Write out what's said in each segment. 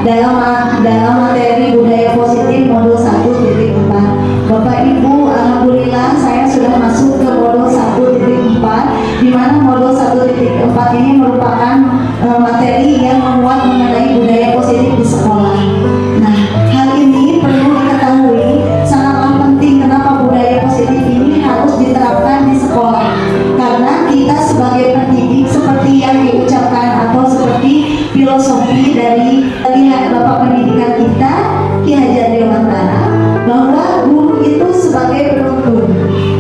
dalam materi budaya positif modul 1.4. Bapak Ibu, alhamdulillah saya sudah masuk ke modul 1.4, di mana modul 1.4 ini merupakan materi yang memuat mengenai budaya positif di sekolah. Nah, hal ini perlu diketahui sangatlah penting. Kenapa budaya positif ini harus diterapkan di sekolah? Karena kita sebagai pendidik, seperti yang diucapkan atau seperti filosofi dari Bapak Pendidikan kita, Ki Hajar Dewantara, bahwa guru itu sebagai penuntun.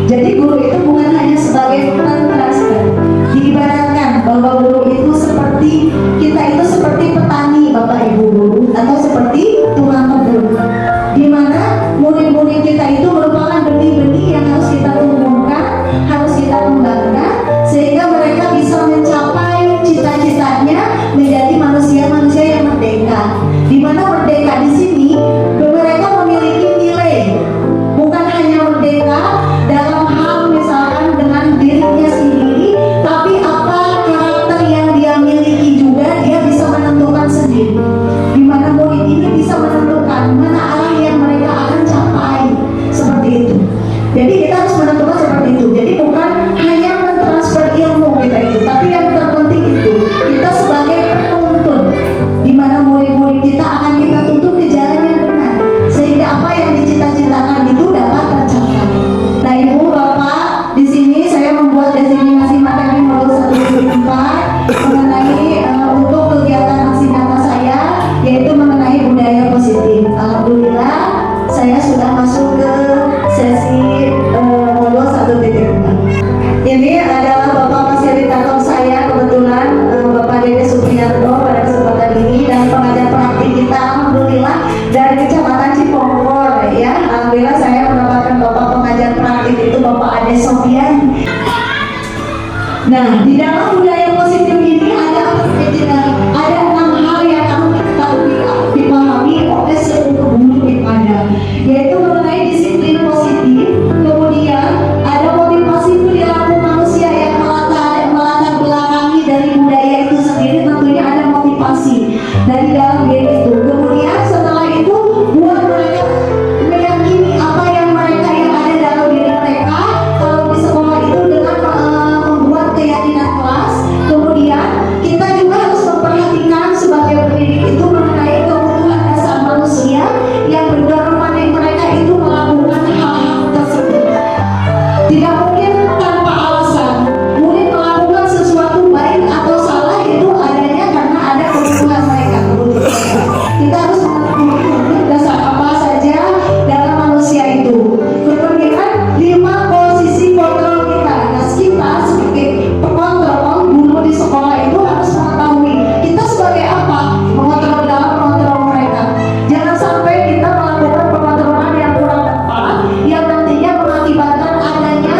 Jadi guru itu bukan hanya sebagai pentransfer. Diibaratkan bahwa guru itu seperti kita, itu seperti petani, Bapak Ibu guru, atau seperti tukang kebun, di mana murid-murid kita itu merupakan benih-benih yang harus kita tumbuhkan, harus kita kembangkan, sehingga mereka bisa mencapai cita-citanya menjadi manusia-manusia yang merdeka. Di mana merdeka di sini mereka memiliki nilai, bukan hanya merdeka dalam hal misalkan dengan dirinya sendiri, tapi apa karakter yang dia miliki juga dia bisa menentukan sendiri. Di mana murid ini bisa menentukan mana arah yang mereka akan capai, seperti itu. Jadi kita harus menentukan seperti itu. Jadi bukan hanya mentransfer ilmu kita itu, tapi yang terpenting itu kita sebagai penuntun, di mana murid-murid kita akan kita tuntun ke jalan yang benar, sehingga apa yang dicita-citakan itu dapat tercapai. Nah, Ibu Bapak, di sini saya membuat definisi materi modul 1.4 mengenai untuk kegiatan aksi nyata saya, yaitu mengenai budaya positif. Alhamdulillah saya sudah masuk ke sesi modul 1.4. Ini adalah Bapak fasilitator saya, kebetulan Bapak Dede Supriyarto pada kesempatan ini, dan pengajar praktik kita alhamdulillah dari Kecamatan Cipongkor ya. Alhamdulillah saya mendapatkan Bapak pengajar praktik itu Bapak Ade Sofian. Nah, di dalam budaya positif ini ada 6 hal yang harus dipahami oleh seluruh guru IPADA, yaitu mengenai disiplin positif, kemudian ada motivasi perilaku manusia yang melatar belakangi dari budaya itu sendiri. Tentunya ada motivasi dari dalam diri itu. Kemudian setelah itu buat mereka meyakini apa yang mereka yang ada dalam diri mereka kalau di sekolah itu dengan membuat keyakinan kelas. Kemudian kita juga harus memperhatikan sebagai pendidik itu mengenai kebutuhan dasar manusia yang mendorong mereka itu melakukan hal-hal tersebut. Tidak mungkin tanpa alasan murid melakukan sesuatu baik atau salah, itu adanya karena ada kebutuhan mereka. Kita harus mengetahui dasar apa saja dalam manusia itu. Kemudian 5 posisi kontrol kita. Nah, kita sebagai pengontrol guru di sekolah itu harus mengetahui kita sebagai apa, mengontrol dalam mengontrol mereka. Jangan sampai kita melakukan pengontrolan yang kurang tepat, yang nantinya mengakibatkan adanya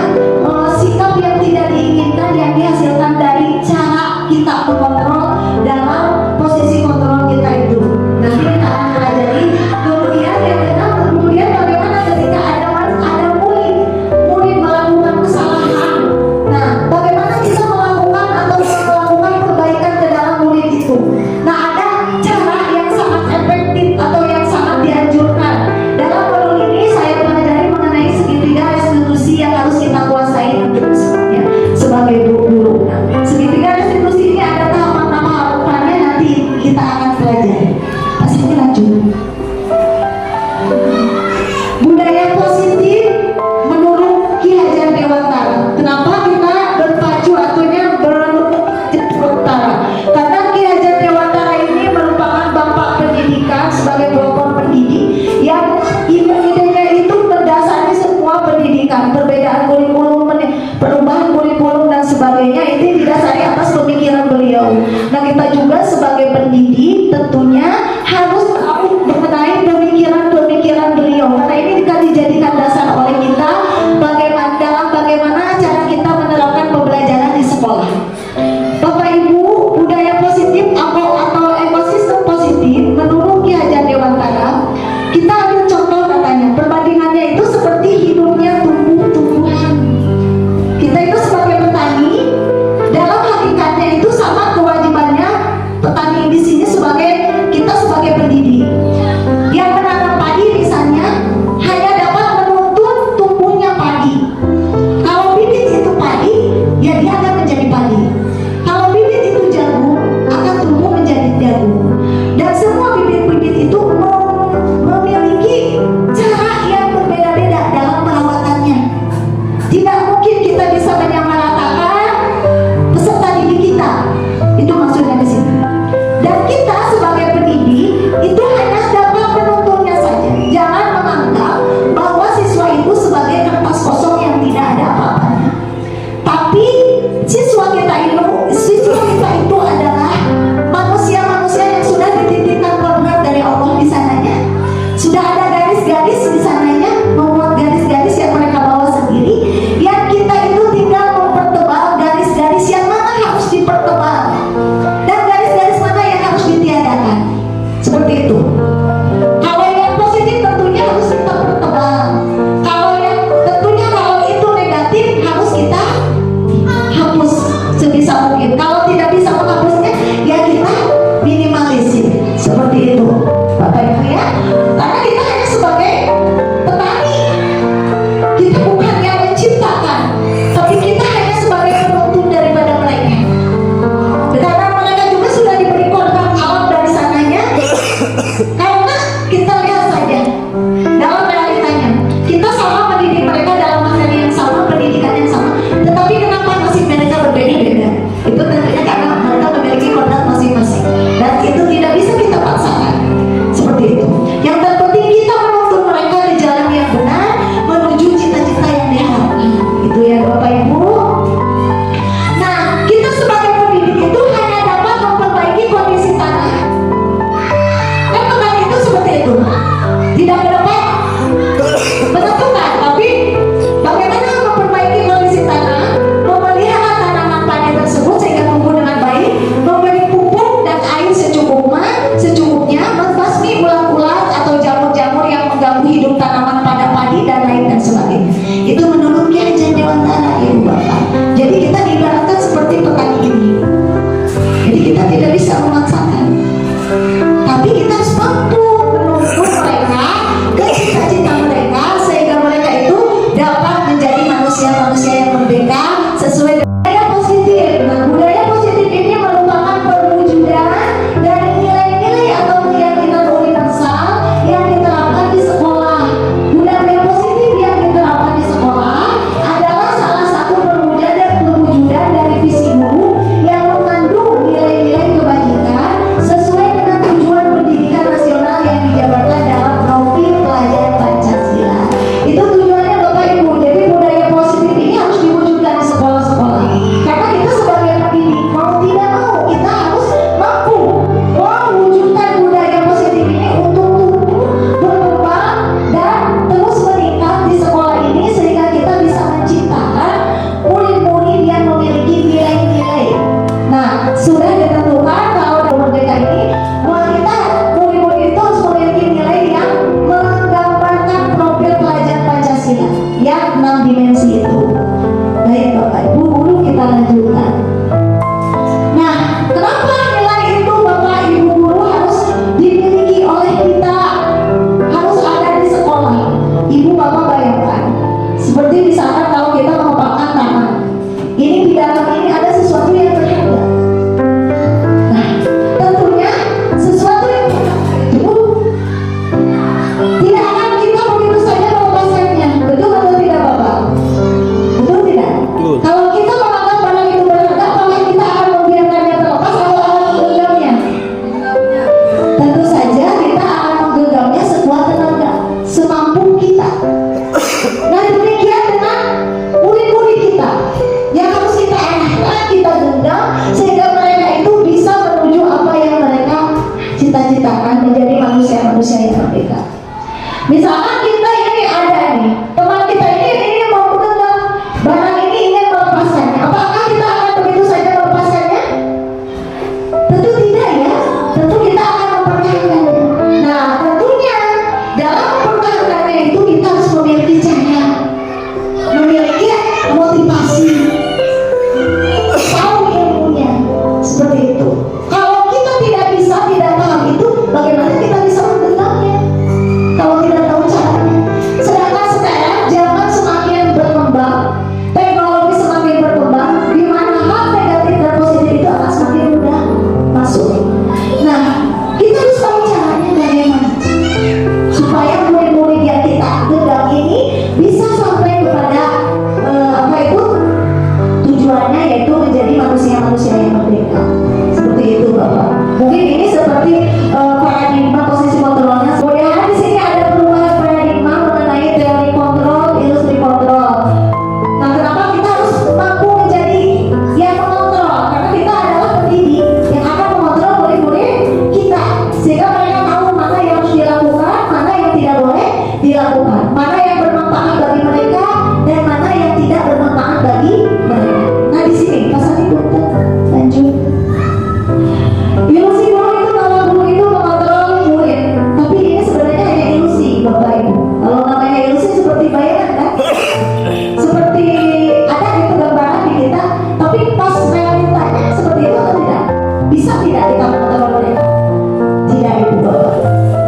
sikap yang tidak diinginkan yang dihasilkan dari cara kita mengontrol dalam posisi kontrol kita itu. Nanti kita akan pelajari. Kemudian yang keenam, kemudian bagaimana ketika ada murid melakukan kesalahan. Nah, bagaimana kita melakukan atau melakukan perbaikan ke dalam murid itu. Nah, ada cara yang sangat efektif atau yang sangat dianjurkan. Dalam modul ini saya pelajari mengenai segitiga restitusi yang harus kita kuasai tentunya sebagai guru. Nah, segitiga restitusi ini ada tahapan-tahapannya, nanti kita akan pelajari. Pasti lanjut. Budaya positif menurut Ki Hajar Dewantara. Kenapa kita berpacu atunya Dewantara? Karena Ki Hajar Dewantara ini merupakan bapak pendidikan sebagai pelopor pendidik yang ide-idenya itu berdasarkan semua pendidikan, perbedaan kurikulum, perubahan kurikulum dan sebagainya itu didasari atas pemikiran beliau. Nah, kita juga sebagai pendidik tentunya semua bibit-bibit itu memiliki cara yang berbeda-beda dalam perawatannya. Tidak mungkin kita bisa menyamaratakan peserta didik kita. Itu maksudnya di sini. Dan kita sebagai pendidik itu hanya dapat menuntunnya saja. Jangan menganggap bahwa siswa itu sebagai kertas kosong yang tidak ada apa-apanya. Tapi siswa kita itu adalah manusia-manusia yang sudah dititipkan kodrat dari Allah di sananya. Sudah ada garis-garis di sananya, membuat garis-garis yang mereka bawa sendiri. Yang kita itu tinggal mempertebal garis-garis yang mana harus dipertebal dan garis-garis mana yang harus ditiadakan. Seperti itu. Kalau yang positif tentunya harus kita pertebal. Kalau yang tentunya kalau itu negatif harus kita hapus sebisa mungkin. Kalau tidak bisa menghapusnya, ya kita minimalisir. Seperti itu, Bapak Ibu ya. Karena kita hanya sebagai petani, kita bukan yang menciptakan, tapi kita hanya sebagai penuntun daripada mereka. Karena mereka juga sudah diberi kodrat alam dari sananya. Karena kita lihat saja dalam realitanya, kita sama mendidik mereka dalam materi yang sama, pendidikan yang sama, tetapi kenapa nasib mereka berbeda-beda? Itu tentunya karena mereka memiliki kodrat masing-masing, dan itu tidak bisa kita paksakan. Seperti itu. Yang terpenting kita menuntun mereka ke jalan yang benar menuju cita-cita yang diharapkan. Itu ya Bapak Ibu. Nah, kita sebagai pendidik itu hanya dapat memperbaiki kondisi tanah. Kan petani itu seperti itu. Tidak dapat menentukan, tapi bagaimana memperbaiki kondisi tanah, memelihara tanaman padi tersebut sehingga tumbuh dengan baik, memberi pupuk dan air secukupnya, membasmi ulat-ulat atau jamur-jamur yang mengganggu hidup tanaman pada padi dan lain dan sebagainya. Itu menurut Ki Hajar Dewantara, Ibu Bapak. Jadi kita diibaratkan seperti petani ini. Jadi kita tidak bisa memaksakan, tapi kita harus mampu menuntun mereka ke cita-cita mereka sehingga mereka itu dapat menjadi manusia-manusia yang merdeka sesuai dengan budaya positif. Nah, budaya positif ini merupakan perwujudan dari nilai-nilai atau keyakinan universal yang diterapkan di sekolah. Budaya positif yang diterapkan di sekolah adalah salah satu perwujudan dari visi guru yang mengandung nilai-nilai kebajikan sesuai dengan tujuan pendidikan nasional yang dijabarkan dalam profil pelajar Pancasila. Itu tujuannya Bapak Ibu. Jadi budaya positif ini harus diwujudkan di sekolah-sekolah. Karena kita sebagai pendidik mau tidak mau kita harus mampu mewujudkan budaya positif ini untuk tumbuh, berkembang dan terus meningkat di sekolah ini sehingga kita bisa menciptakan murid-murid yang memiliki nilai-nilai. Nah, sudah ditentukan kalau dalam merdeka ini kita murid-murid itu harus memiliki nilai yang menggambarkan profil pelajar Pancasila yang 6 dimensi itu. Baik Bapak Ibu guru, kita lanjutkan. Nah, kenapa nilai itu Bapak Ibu guru harus dimiliki oleh kita, harus ada di sekolah? Ibu Bapak bayangkan, seperti misalkan kalau kita mengembangkan taman, ini di dalam ini ada sesuatu yang berharga. Nah, tentunya sesuatu yang berharga itu tidak akan kita begitu saja melepaskannya. Betul atau tidak Bapak? Betul tidak? Kalau kita menganggap barang itu berharga, apakah kita akan membiarkannya terlepas atau akan menggenggamnya? Tentu saja kita akan menggenggamnya sekuat tenaga, semampu kita. Nah, demikian dengan murid-murid kita yang harus kita arahkan, kita genggam sehingga mereka itu bisa menuju apa yang mereka cita-citakan, menjadi manusia-manusia yang merdeka. Misalkan kita ini ada nih, teman kita ini mau menggenggam barang ini, ingin melepaskannya. Apakah kita akan begitu saja melepaskannya? Tentu tidak ya. Tentu kita akan mempertahankannya. Nah, tentunya dalam mempertahankannya itu kita harus memiliki cara, memiliki motivasi, tahu ilmunya. Seperti itu. Kalau kita tidak bisa, tidak paham itu, bagaimana kita bisa menggenggamnya kalau tidak tahu caranya? Sedangkan sekarang zaman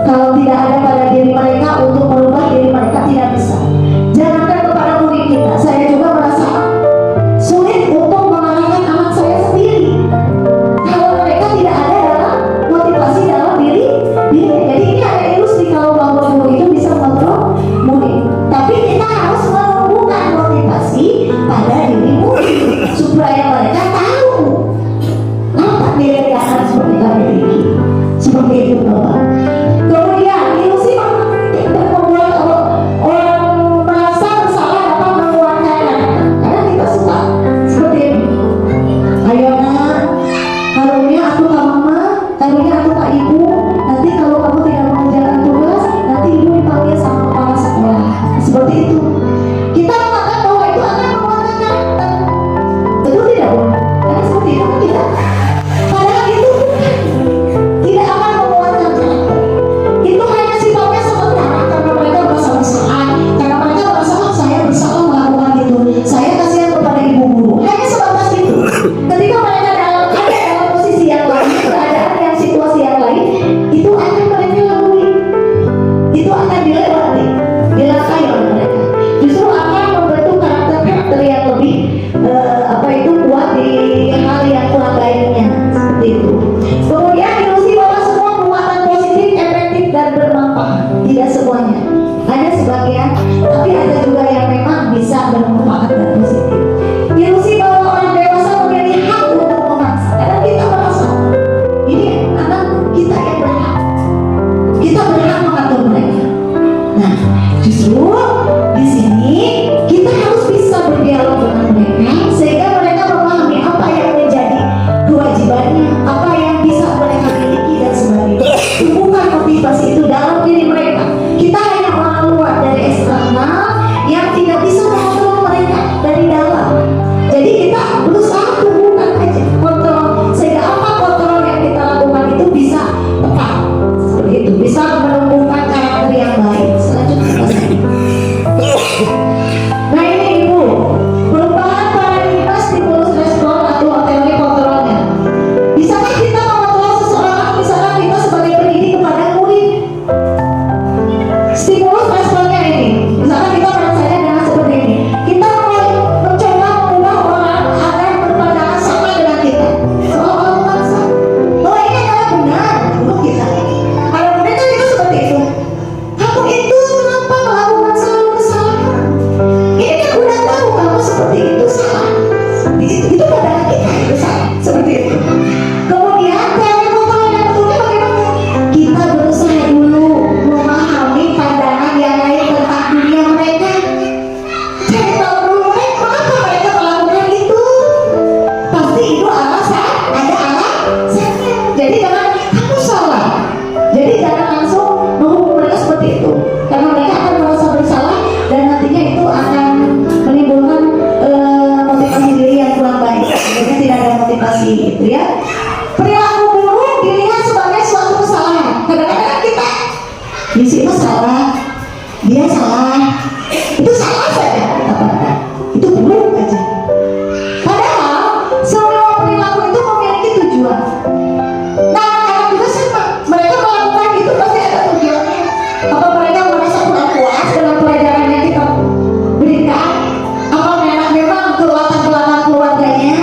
kalau tidak ada pada diri mereka untuk merubah diri mereka tidak bisa. Jangankan kepada murid kita, saya juga merasa sulit untuk mengalahkan anak saya sendiri kalau mereka tidak ada dalam motivasi dalam diri. Jadi ini ada ilusi kalau bahwa guru itu bisa mengontrol murid, tapi kita harus menumbuhkan motivasi pada diri murid supaya mereka tahu apa nilai dasar seperti kami miliki. Seperti itu Bapak. Kemudian ilusi membuat orang merasa bersalah dapat menguatkan anak, karena kita suka seperti ini. Ayo nak, karunia aku Kak Mama, karunia aku Kak Ibu. Nanti kalau kamu tidak mengerjakan tugas, nanti ibu dipanggil sama kepala sekolah. Seperti itu. Kita mengatakan bahwa itu akan menguatkan karakter. Itu tidak boleh. Karena seperti itu kita. Padahal itu tidak akan menguatkan karakter. Itu hanya sifatnya sementara karena mereka merasa bersalah, karena mereka merasa saya bersalah melakukan itu. Saya kasihan kepada ibu guru. Hanya sebatas itu. Ketika mereka ada dalam posisi yang lain, keadaan yang situasi yang lain, itu akan mereka lalui. Itu akan dilewati, dilakai oleh mereka. Justru akan membentuk karakter yang lebih kuat di hal yang kurang baiknya. Seperti itu. Kemudian ilusi bahwa semua muatan positif, efektif dan bermanfaat. Tidak semuanya. Ada sebagian, tapi ada juga yang memang bisa bermanfaat dan positif. Ilusi bahwa orang dewasa memiliki hak untuk memaksa. Karena kita merasa ini anak kita yang berhak. Kita berhak mengatur mereka. Nah, justru di sini kita harus bisa berdialog dengan mereka sehingga mereka memahami apa yang menjadi kewajibannya, apa yang bisa mereka miliki dan sebagainya. Tumbuhkan motivasi itu dalam diri mereka. Kita hanya orang luar dari eksternal yang tidak bisa mengontrol mereka dari dalam. Jadi kita berusaha tumbuhkan aja kontrol sehingga apa kontrol yang kita lakukan itu bisa tepat. Seperti itu, bisa menumbuhkan karakter yang baik. Selanjutnya nah ini Ibu, perubahan paradigma stimulus respon atau teori kontrolnya. Bisakah kita mengontrol seseorang, misalkan kita sebagai pendidik kepada murid? Stimulus responnya ini, misalkan kita merasakan dengan seperti ini. Kita mencoba mengubah orang agar berpandangan sama dengan kita, seolah-olah memaksa. Oh ini adalah benar menurut kita. Kalau mereka itu seperti itu, kamu itu kenapa melakukan selalu kesalahan? Ini kan udah tahu kamu seperti itu salah. Itu pandangan kita itu salah. Seperti itu. Kemudian teori kontrol yang betulnya bagaimana? Kita berusaha dulu memahami pandangan yang lain tentang dunia mereka. Cari tahu dulu mengapa mereka melakukan itu. Pasti itu alasan, ada alasannya. Jadi jangan kamu salah. Jadi jangan langsung menghukum mereka seperti itu, karena mereka akan merasa bersalah dan nantinya itu akan menimbulkan motivasi diri yang kurang baik. Jadi tidak ada motivasi itu ya. Perilaku buruk dilihat sebagai suatu kesalahan. Kadang-kadang kita di situ salah, dia salah, itu salah saja kita pandang. Itu buruk aja. Padahal semua perilaku itu memiliki tujuan. Nah, anak juga sama. Mereka melakukan itu pasti ada tujuannya. Apa mereka merasa kurang puas dengan pelajaran yang kita berikan? Apa memang ke latar belakang keluarganya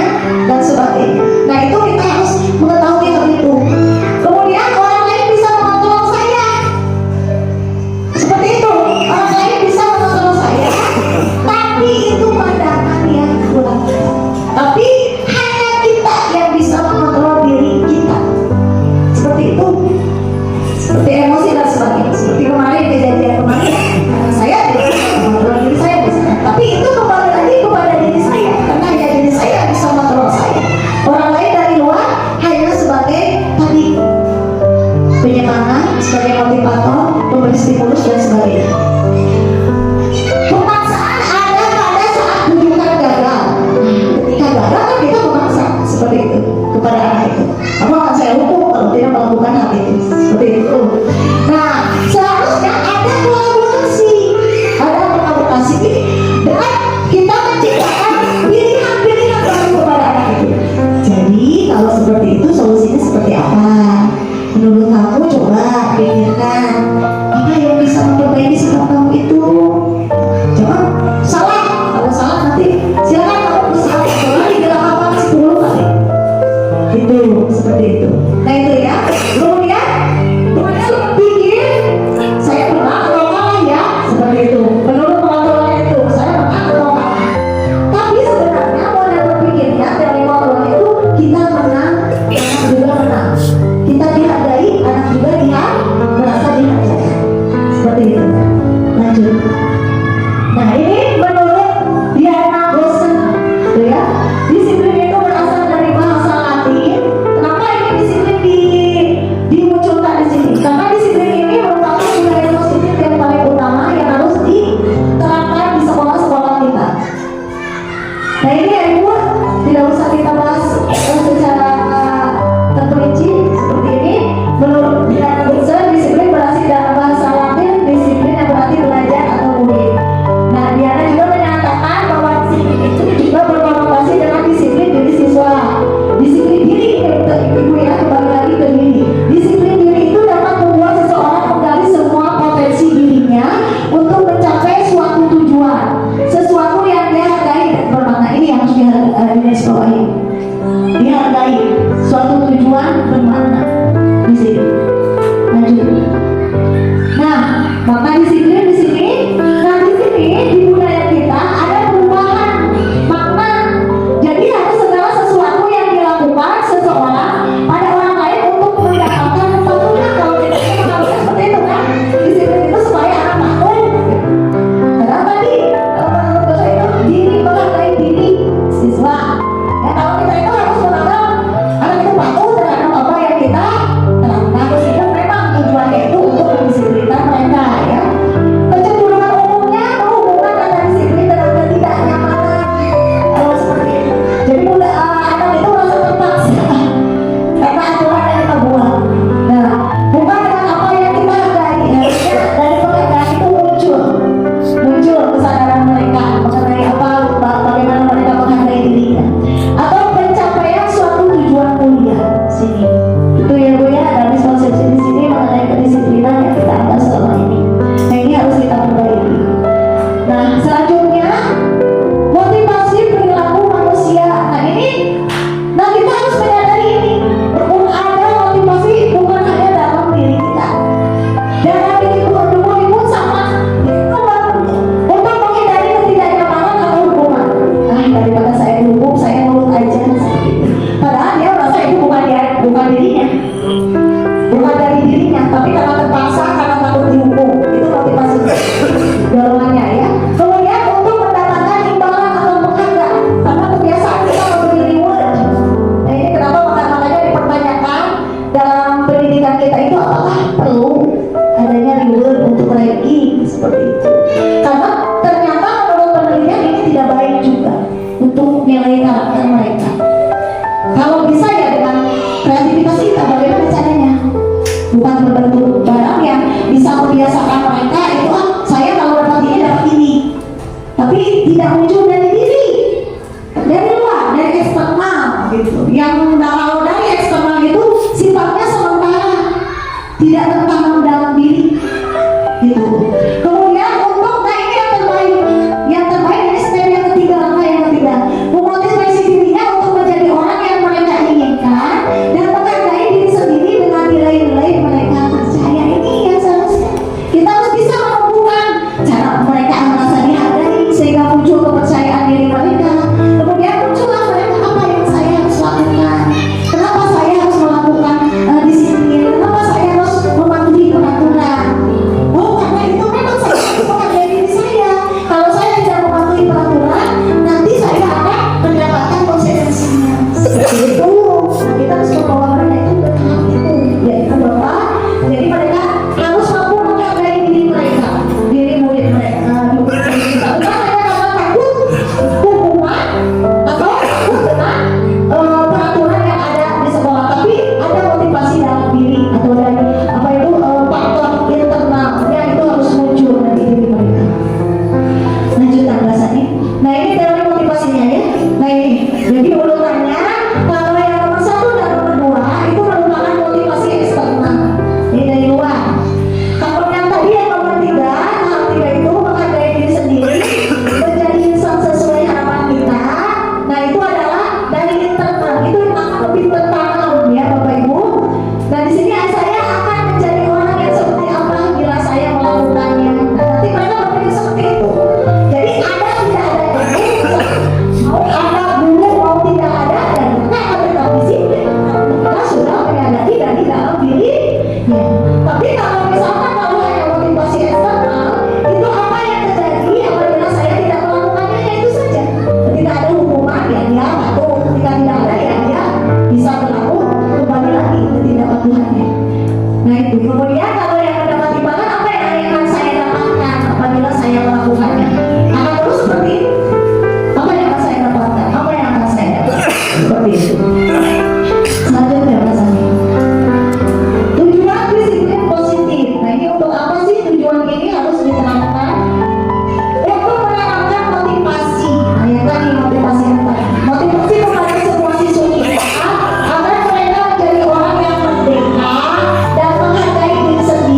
dan sebagainya? Nah, itu kita harus mengetahui hal itu. Kemudian orang lain bisa mengontrol saya. Seperti itu. Orang lain bisa mengontrol saya. Tapi itu pandangan yang kurang. Tapi hanya kita yang bisa mengontrol diri kita. Seperti itu. Seperti emosi dan sebagainya. Seperti kemarin kejadian kemarin, karena saya tidak bisa mengontrol diri saya misalnya. Tapi itu kembali lagi kepada diri saya, karena hanya diri saya yang bisa mengontrol saya. Orang lain dari luar hanya sebagai tadi penyemangat, sebagai motivator, memberi stimulus dan sebagainya. Pemaksaan ada pada saat bujukan gagal. Ketika gagal kan kita memaksa seperti itu kepada anak itu. Kamu akan saya hukum kalau tidak melakukan hal itu. Seperti itu. Nah, seharusnya ada kolaborasi, ada kolaborasi dengan kita menciptakan pilihan-pilihan baru kepada anak itu. Jadi kalau seperti itu solusinya seperti apa? Menurut kamu coba pikirkan bukan berbentuk barang yang bisa membiasakan mereka itu saya kalau dapat ini dapat ini, tapi tidak muncul dari diri, dari luar, dari eksternal gitu. Yang kalau dari eksternal itu sifatnya sementara, tidak tertanam dalam diri gitu. Kemudian untuk ini yang terbaik ini step yang ketiga, langkah yang ketiga, memotivasi dirinya untuk menjadi orang yang mereka inginkan dan menghargai diri sendiri dengan nilai-nilai mereka percaya. Ini yang seharusnya kita harus bisa menemukan cara mereka merasa dihargai sehingga muncul kepercayaan diri mereka. Kemudian muncullah mereka, apa yang saya harus lakukan, kenapa saya harus melakukan disiplin, kenapa saya harus mematuhi peraturan. Oh, karena itu memang saya harus menghargai diri saya. Kalau saya tidak mematuhi peraturan, nanti saya akan mendapatkan konsekuensinya. Seperti itu. Nah, kita harus membawa mereka itu ke tahap itu, yaitu bahwa jadi mereka harus mampu menghargai diri mereka, diri murid mereka, bukan hanya karena takut hukuman atau dengan peraturan yang ada di sekolah, tapi ada motivasi dalam diri atau dari apa itu faktor internal yang itu harus muncul dari diri mereka. Lanjut penjelasannya. Nah, ini teori motivasinya ya. Nah, ini jadi urutannya kalau yang nomor 1 dan nomor 2 itu merupakan motivasi eksternal, ini dari luar. Kemudian tadi yang nomor 3, tahap 3 itu menghargai diri sendiri, menjadi insan sesuai harapan kita. Nah, itu adalah dari internal, itu yang akan lebih tertanam ya Bapak Ibu. Nah, di sini saya akan menjadi orang yang seperti apa bila saya melakukannya. Nah, nanti mereka berpikir seperti itu. Jadi ada tidak ada itu, mau ada buruk mau tidak ada, dan kita akan tetap disiplin. Kita sudah menyadari dari dalam diri. Ya. Tapi kalau misalkan kalau hanya motivasi eksternal, itu apa yang terjadi apabila saya tidak melakukannya, ya itu saja. Ketika ada hukuman ya dia patuh, ketika tidak ada ya dia bisa berlaku kembali lagi ketidakpatuhannya. Nah itu. Kemudian kalau yang mendapat timbangan, apa yang akan saya dapatkan apabila saya melakukannya? Akan terus seperti itu. Apa yang akan saya dapatkan? Apa yang akan saya dapatkan? Seperti itu. Selanjutnya bahasanya. Tujuan disiplin positif. Nah, ini untuk apa sih tujuan ini harus diterapkan? Untuk menanamkan motivasi. Nah, yang tadi motivasi apa? Motivasi kepada semua siswa kita agar mereka menjadi orang yang merdeka dan menghargai diri sendiri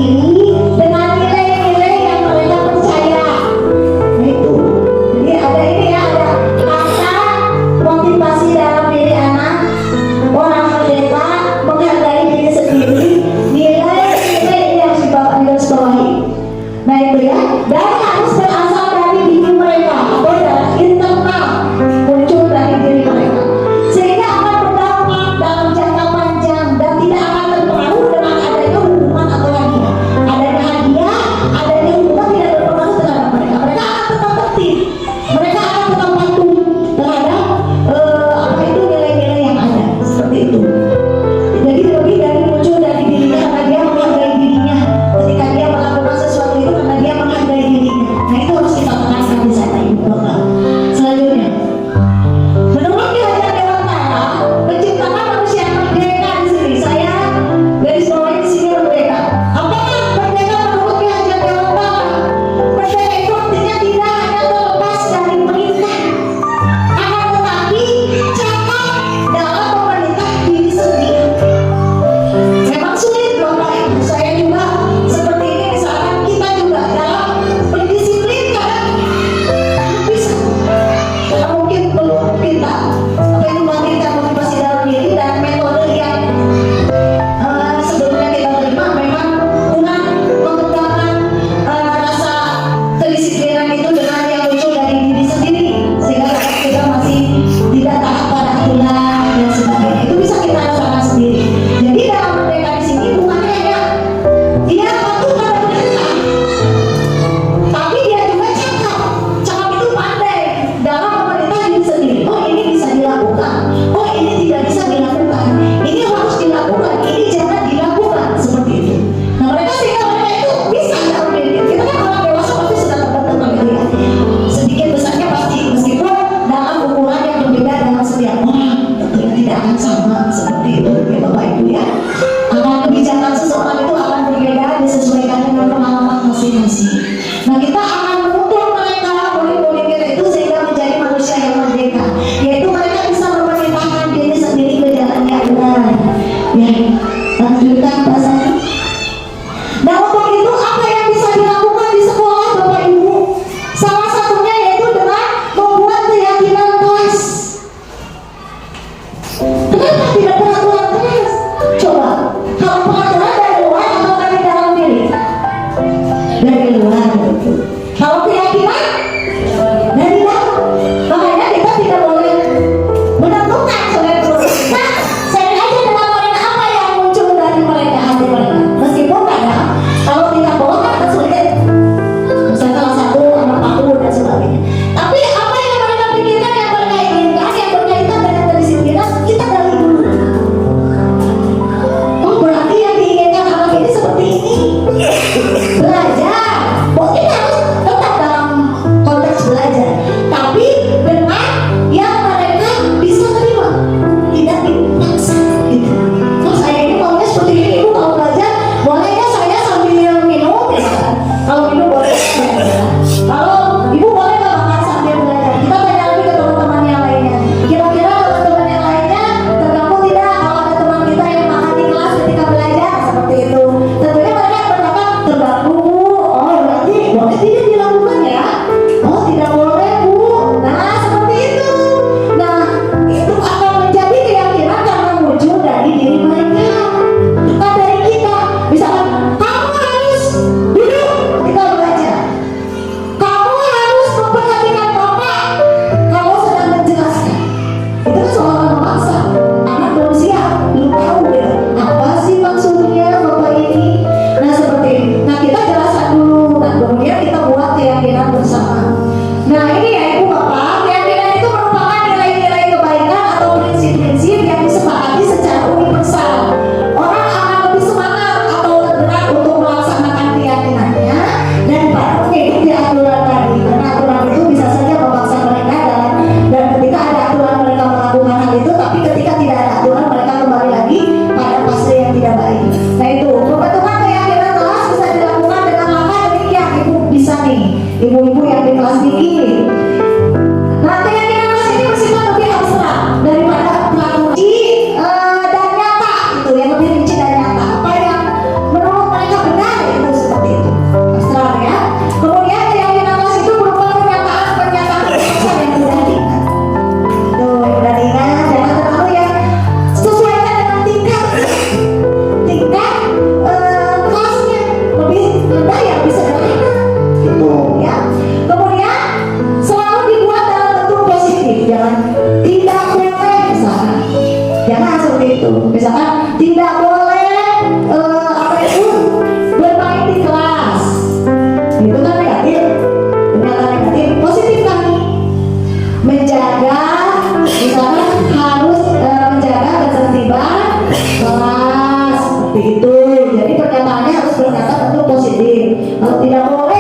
positif. Kalau tidak boleh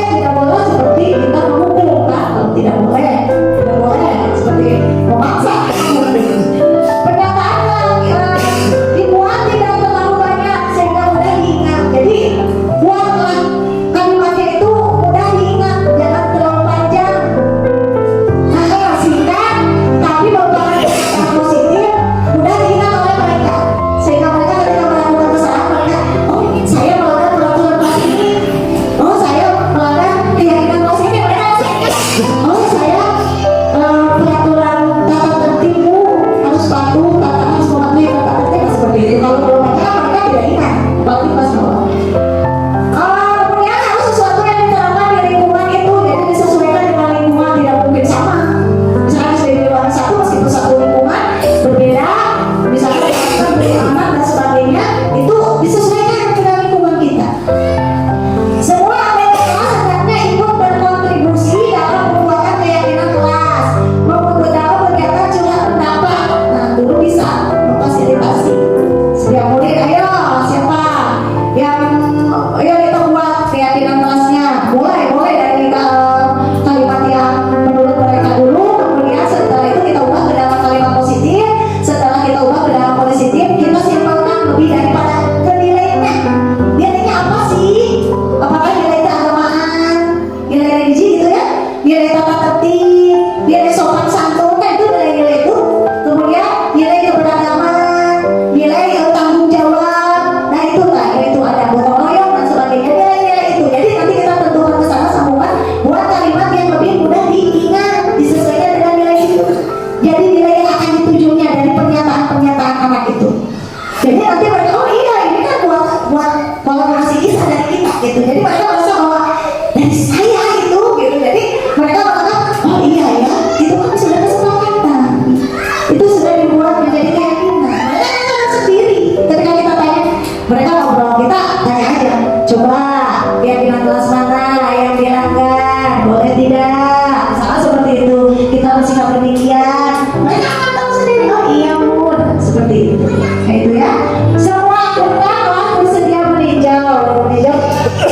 seperti kita memukul, kan? Kalau tidak boleh seperti memaksa. Pernyataan dibuat tidak terlalu banyak sehingga mudah diingat. Jadi buatlah kalimatnya itu mudah diingat, jangan terlalu panjang. Singkat tapi merupakan kata positif, mudah diingat oleh mereka sehingga mereka ketika melakukan kesalahan mereka, oh saya melanggar peraturan kelas ini, oh saya melanggar keyakinan kelas ini, mereka langsung ingat, oh saya peraturan tata tertibmu harus patuh, harus mematuhi tata tertib seperti itu. Kalau belum mereka tidak ingat, apalagi kelas bawah. Kemudian harus sesuatu yang diterapkan di lingkungan itu, jadi disesuaikan dengan lingkungan, tidak mungkin sama. Misalnya di lingkungan satu, meskipun satu lingkungan berbeda, misalnya dilakukan beri aman dan sebagainya, itu disesuaikan dengan lingkungan kita. Semua anggota kelas hendaknya ikut berkontribusi dalam pembuatan keyakinan kelas, maupun dalam kegiatan curhat pendapat. Nah, guru bisa memfasilitasi. Setiap murid, ayo siapa yang ayo kita buat keyakinan kelasnya. Boleh dari kalimat yang menurut mereka dulu, kemudian setelah itu kita ubah ke dalam kalimat positif. Setelah kita ubah ke dalam positif, kita simpelkan lebih daripada ke nilainya. Nilainya apa sih? Apakah nilai keagamaan, nilai religi gitu ya, nilai tata tertib, nilai sopan santun, kan itu nilai-nilai itu. Kemudian nilai keberagaman, nilai tanggung jawab. Nah itu ada gotong royong dan sebagainya, nilai-nilai itu. Jadi nanti kita tentukan ke sana sambungan buat kalimat yang lebih mudah diingat, disesuaikan dengan nilai itu. Jadi nilai yang akan ditujunya dari pernyataan anak itu. Jadi nanti mereka, oh iya ini kan buat kolaborasi kisah dari kita gitu. Jadi mereka merasa bahwa dari saya itu gitu. Jadi mereka merasa, oh iya ya, itu kan sudah kesepakatan. Itu sudah dibuat menjadi keyakinan. Mereka kan sendiri. Ketika kita tanya, mereka ngobrol, kita tanya aja, coba keyakinan kelas mana yang dilanggar, boleh tidak? Misalnya seperti itu, kita bersikap demikian. Mereka akan tahu sendiri, oh iya bun, seperti itu. Nah itu ya. Semua anggota kelas bersedia meninjau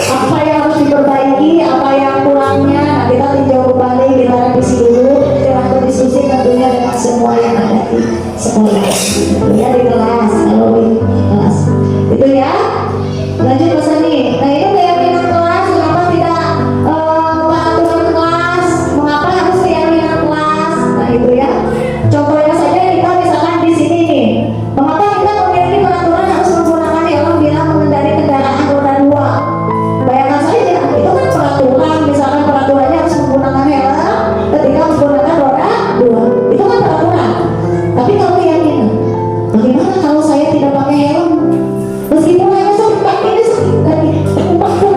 apa yang harus diperbaiki, apa yang kurangnya. Nah kita tinjau kembali, kita revisi dulu, kita berdiskusi tentunya dengan semua yang ada di sekolah, ya di kelas, kalau di kelas. Itu ya. Lanjut Mas Ani. Nah itu keyakinan kelas, kenapa tidak peraturan kelas, mengapa harus keyakinan kelas? Nah itu ya. Contohnya saja kita misalkan di sini nih, mengapa kita memiliki peraturan harus menggunakan helm bila mengendarai kendaraan roda 2? Bayangkan saja, itu kan peraturan, misalkan peraturannya harus menggunakan helm ketika menggunakan roda 2. Itu kan peraturan. Tapi kalau keyakinan, bagaimana kalau saya tidak pakai helm? Meskipun saya sempat ini lagi aku,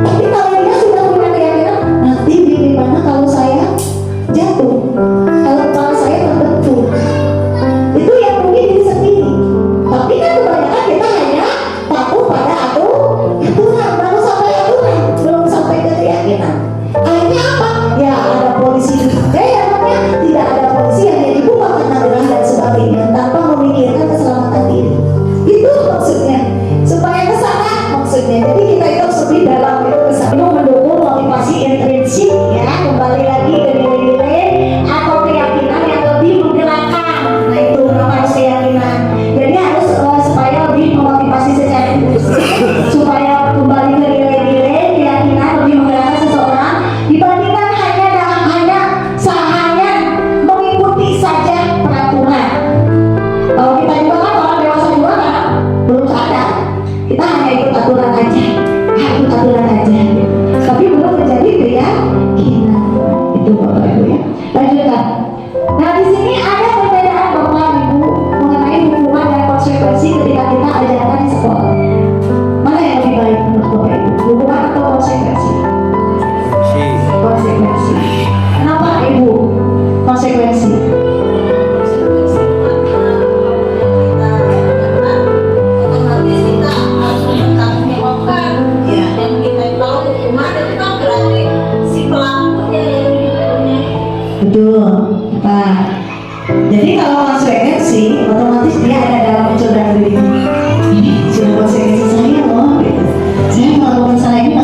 tapi kalau dia sudah punya keyakinan, nanti bagaimana kalau saya jatuh, kalau kepala saya terbentur, itu yang mungkin diri sendiri. Tapi kan kebanyakan kita hanya takut pada aturan, baru sampai aturan, belum sampai ke keyakinan. Akhirnya apa? Ya ada polisi namanya, tidak ada polisi hanya dibuka karena gerah dan sebagainya tanpa memikirkan keselamatan diri. Itu maksudnya, supaya kesana maksudnya. Jadi kita itu harus lebih dalam itu kesana, mendukung motivasi intrinsik ya, kembali lagi ke nilai-nilai atau keyakinan yang lebih menggerakkan. Nah itu kenapa harus keyakinan. Jadi harus supaya lebih memotivasi secara intrinsik, supaya kembali ke nilai-nilai keyakinan lebih menggerakkan seseorang dibandingkan hanya mengikuti saja peraturan. Kalau kita juga kan orang dewasa juga kan belum sadar, kita hanya ikut aturan aja, tapi belum menjadi keyakinan. Itu Bapak Ibu ya. Lanjutkan. Nah di sini ada perbedaan Bapak Ibu mengenai hukuman dan konsekuensi ketika kita ajarkan di sekolah. Mana yang lebih baik menurut Bapak Ibu? Hukuman atau konsekuensi? Konsekuensi. Kenapa Ibu? Konsekuensi. Betul. Nah, jadi kalau konsekuensi otomatis dia ada dalam unsur dan diri. Ini sudah konsekuensi saya loh. Saya melakukan salah ini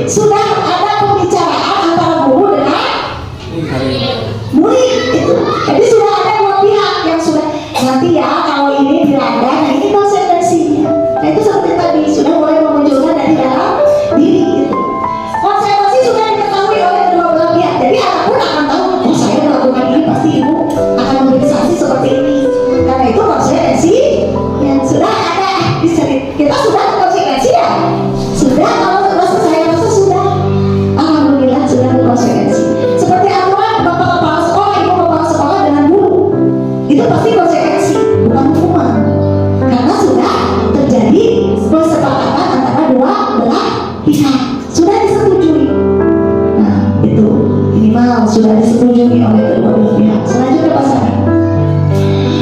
sudah ada pembicaraan antara guru dengan murid itu. Jadi sudah ada dua pihak yang sudah nanti ya kalau ini dilanggar, nah ini konsekuensinya. Nah itu seperti tadi sudah mulai memunculkan dari dalam diri gitu. Konsekuensi sudah diketahui oleh kedua belah pihak. Jadi anak pun akan tahu, oh saya melakukan ini pasti ibu akan memberi sanksi seperti ini. Karena itu konsekuensi yang sudah ada di kita sudah konsekuensi ya. Sudah kalau rasa saya rasa sudah. Alhamdulillah sudah berkonsekuensi. Seperti aturan bapak kepala sekolah, ibu kepala sekolah dengan guru. Itu pasti konsekuensi, bukan hukuman. Karena sudah terjadi kesepakatan antara dua belah pihak. Sudah disetujui. Nah, itu minimal sudah disetujui oleh kedua belah pihak. Selanjutnya Pak Sari.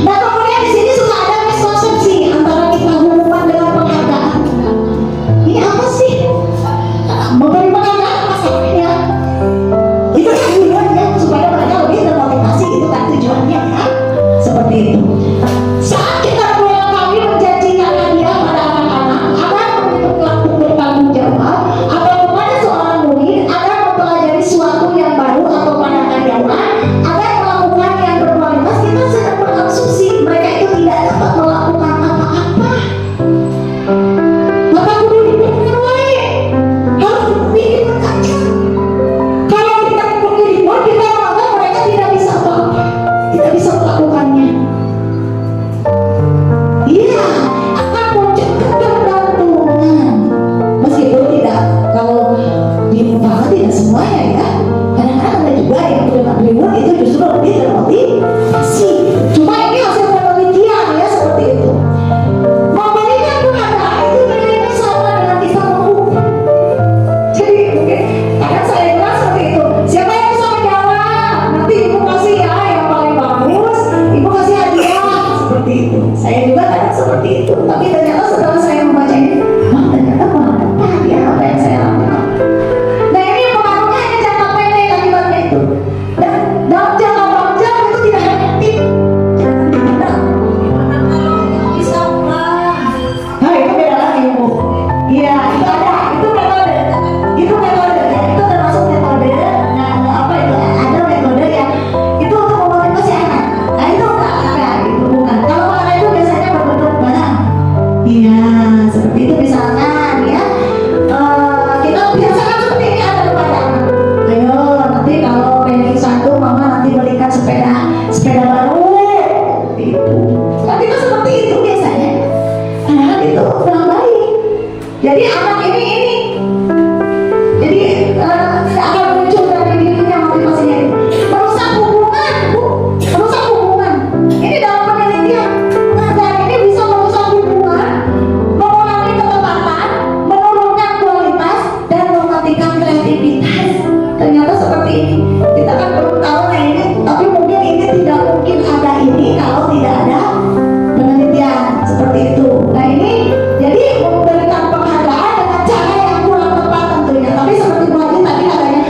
Nah, kemudian di sini sudah ada miskonsepsi antara kita hukuman dengan penghargaan. Ini apa sih? Memberi penghargaan masalahnya. Itu kan tujuannya supaya mereka lebih termotivasi, itu kan tujuannya kan? Seperti itu. Saat kita berulang kali menjanjikan hadiah pada anak-anak agar bertanggung jawab atau kepada seorang murid agar mempelajari sesuatu yang baru atau pandangan yang agar melakukan yang berkualitas, kita sedang berasumsi mereka itu tidak dapat melakukan apa-apa. Maka guru dibutuhkan baik harus bikin berkaca. Kalau kita berkirimkan, kita menganggap mereka tidak bisa apa-apa, tidak bisa melakukannya. Iya, akan muncul ketergantungan. Meskipun tidak, kalau dimumpahkan tidak semuanya ya. Kadang-kadang ada juga yang dengan reward itu justru lebih termotivasi. Cuma ini hasil penelitian ya seperti itu. Memberikan penghargaan itu nilainya sama dengan kita menghukum. Jadi mungkin kadang saya bilang seperti itu. Siapa yang bisa menjawab? Nanti ibu kasih ya yang paling bagus. Ibu kasih hadiah seperti itu. Saya juga kadang seperti itu. Tapi ternyata setelah saya membaca ini, wah ternyata bermanfaat ya apa yang saya lakukan. Nah ini pengaruhnya hanya jangka pendek akibatnya itu. Dan dalam jangka panjang itu tidak efektif. Bisa pulang. Nah itu beda lagi ibu. Iya itu ada. Itu metode. Itu metode ya. Itu termasuk metode. Nah apa itu? Ada metode yang itu untuk memotivasi anak. Nah itu enggak ada. Itu bukan. Kalau anak itu biasanya berbentuk barang. Iya seperti itu misalkan ya. Kita biasakan seperti ini ada kepada anak. Ayo nanti kalau ranking 1 mama nanti belikan sepeda baru. Seperti itu. Kan kita seperti itu biasanya. Anak itu kurang baik. Jadi anak ini jadi tidak akan muncul dari dirinya motivasinya itu. Merusak hubungan, Bu. Merusak hubungan. Ini dalam penelitian. Penghargaan ini bisa merusak hubungan, mengurangi ketepatan, menurunkan kualitas, dan mematikan kreativitas. Ternyata seperti ini. Kita kan belum tahu nah ini, tapi mungkin ini tidak mungkin ada ini kalau tidak ada penelitian seperti itu. Nah ini jadi memberikan penghargaan dengan cara yang kurang tepat tentunya. Tapi seperti Bu Haji tadi katanya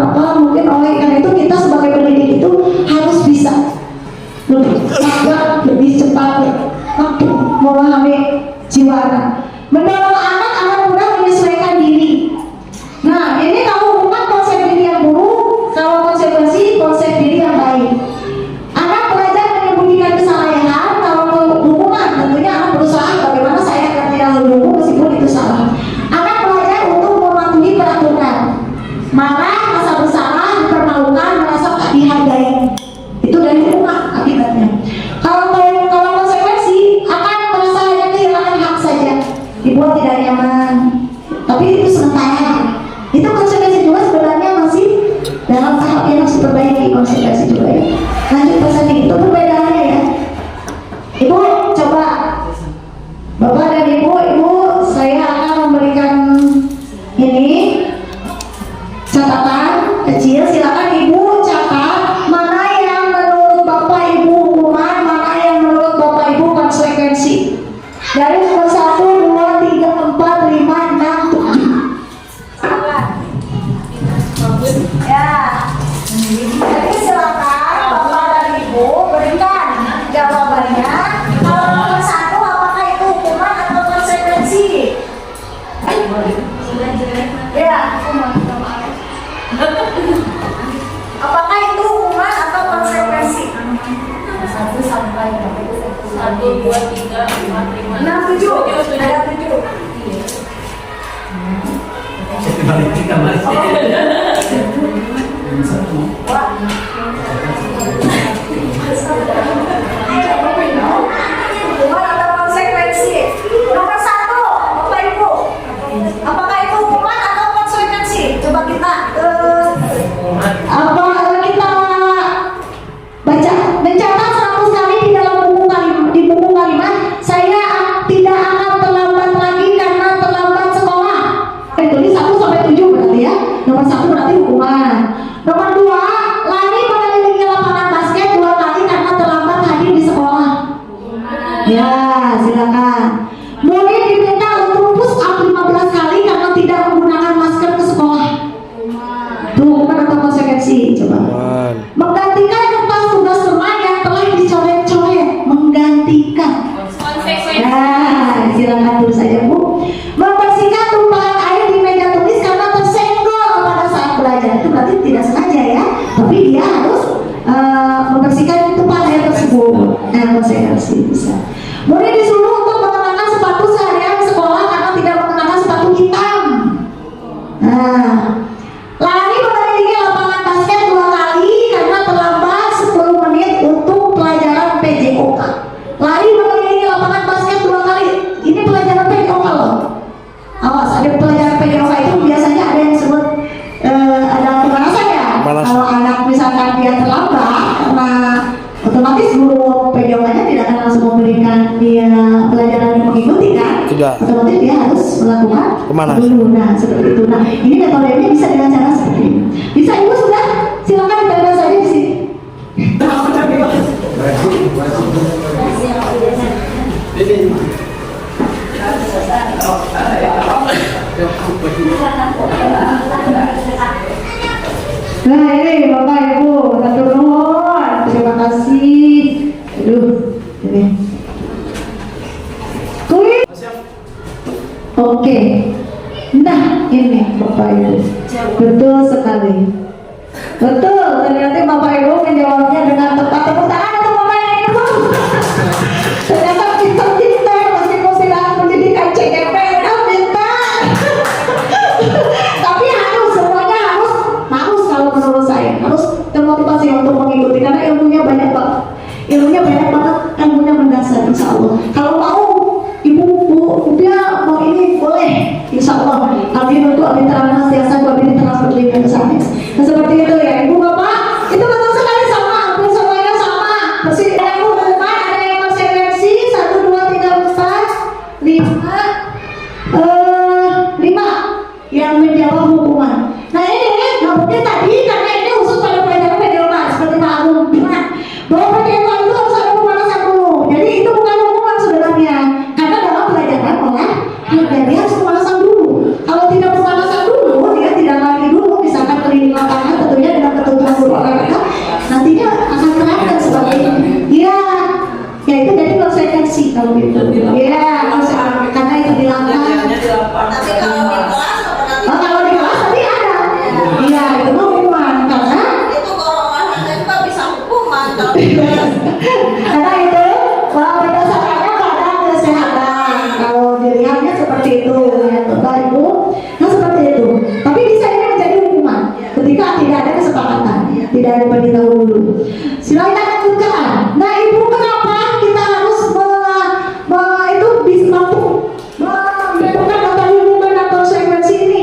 apa mungkin oleh karena itu kita sebagai pendidik itu harus bisa lebih cepat memahami jiwa anak, mendorong anak muda menyesuaikan diri. Nah ini kalau bukan konsep diri yang buruk, kalau konsekuensi konsep diri yang baik. Anak belajar menyembunyikan kesalahan. Kalau hubungan tentunya anak berusaha bagaimana saya akan tidak mendukung meskipun itu salah. Anak belajar untuk mematuhi peraturan. Marah, merasa bersalah, dipermalukan, merasa tak dihargai. Itu dari rumah akibatnya. Kalau konsekuensi akan merasa hanya kehilangan hak saja, dibuat tidak nyaman. Tapi itu sementara. Itu konsekuensi juga sebenarnya masih dalam tahap yang harus diperbaiki konsekuensi juga ya. Lanjut pesannya itu perbedaannya ya. Ibu coba, Bapak dan Ibu saya akan memberikan ini catatan kecil. Silakan Ibu catat mana yang menurut Bapak Ibu hukuman, mana yang menurut Bapak Ibu konsekuensi. Dari nomor 1, 2, 3, 4, 5, 6, 7. Ya. Jadi silakan Bapak dan Ibu berikan jawabannya. Kalau nomor 1 apakah itu hukuman atau konsekuensi? Ya. Apakah itu hukuman atau konsekuensi? 1 sampai 1, 2, 3, 4, 5, 6, 7. Ada 7. Hukuman atau konsekuensi? Nomor 1, Bapak Ibu. Apakah itu hukuman atau konsekuensi? Coba kita kita baca, mencatat 100 kali di dalam buku kalimat. Saya tidak akan terlambat lagi karena terlambat sekolah. Tulis 1 sampai 7 berarti ya. Nomor 1 berarti hukuman. Nomor 2, lari mengelilingi lapangan basket 2 kali karena terlambat hadir di sekolah. Ya, silakan. Murid diminta untuk push up 15 kali karena tidak menggunakan masker ke sekolah. Itu hukuman atau konsekuensi? Coba. Menggantikan kertas tugas rumah yang telah dicoret-coret. Menggantikan. Nah, silakan tulis saja Bu. Membersihkan tumpahan air di meja tulis karena tersenggol pada saat belajar. Itu berarti tidak sengaja ya, tapi dia harus membersihkan tumpahan air tersebut. Nah, konsekuensi bisa. Murid disuruh untuk mengenakan sepatu seharian di sekolah karena tidak mengenakan sepatu hitam. Nah, lari mengelilingi lapangan basket 2 kali karena terlambat 10 menit untuk pelajaran PJOK. Lari mengelilingi lapangan basket 2 kali. Ini pelajaran PJOK loh. Awas, ada pelajaran PJOK itu biasanya ada yang disebut ada pemanasan ya. Kalau anak misalkan dia terlambat karena otomatis guru PJOK-nya tidak akan langsung memberikan dia pelajaran yang mengikuti kan? Tidak. Otomatis dia harus melakukan dulu. Nah, seperti itu. Nah, ini metodenya bisa dengan cara seperti ini. Bisa Ibu sudah? Silakan ditambah saja di sini. Nah ini Bapak Ibu, satu nuhun, terima kasih. Aduh, ini. Kulit. Oke. Nah ini Bapak Ibu, betul sekali. Betul, ternyata Bapak Ibu menjawabnya dengan tepat. Tepuk tangan untuk Bapak Ibu. Ternyata pintar-pintar, meskipun silang pendidikan CGP, pintar. Tapi semuanya harus kalau menurut saya harus termotivasi untuk mengikuti karena ilmunya banyak banget. Ilmunya mendasar insya Allah. Kalau mau Ibu dia mau ini boleh insya Allah. Amin untuk amin terang biasa amin terang berlindung bersama. Nah seperti itu ya Ibu Bapak, itu betul sekali sama, hampir semuanya sama. Meski ada yang hukuman, ada yang konsekuensi 1, 2, 3, 4, 5 yang menjawab hukuman. Nah ini mungkin tadi karena ini khusus pada pelajaran PDOK seperti Pak Agung bilang bahwa PDOK itu harus ada pemanasan dulu. Jadi itu bukan hukuman sebenarnya karena dalam pelajaran dia harus pemanasan dulu. Kalau tidak pemanasan dulu, dia tidak lagi dulu misalkan keliling lapangan tidak diberitahu dulu. Silakan lakukan. Nah ibu, kenapa kita harus itu bisa mampu melakukan data hubungan atau frekuensi ini?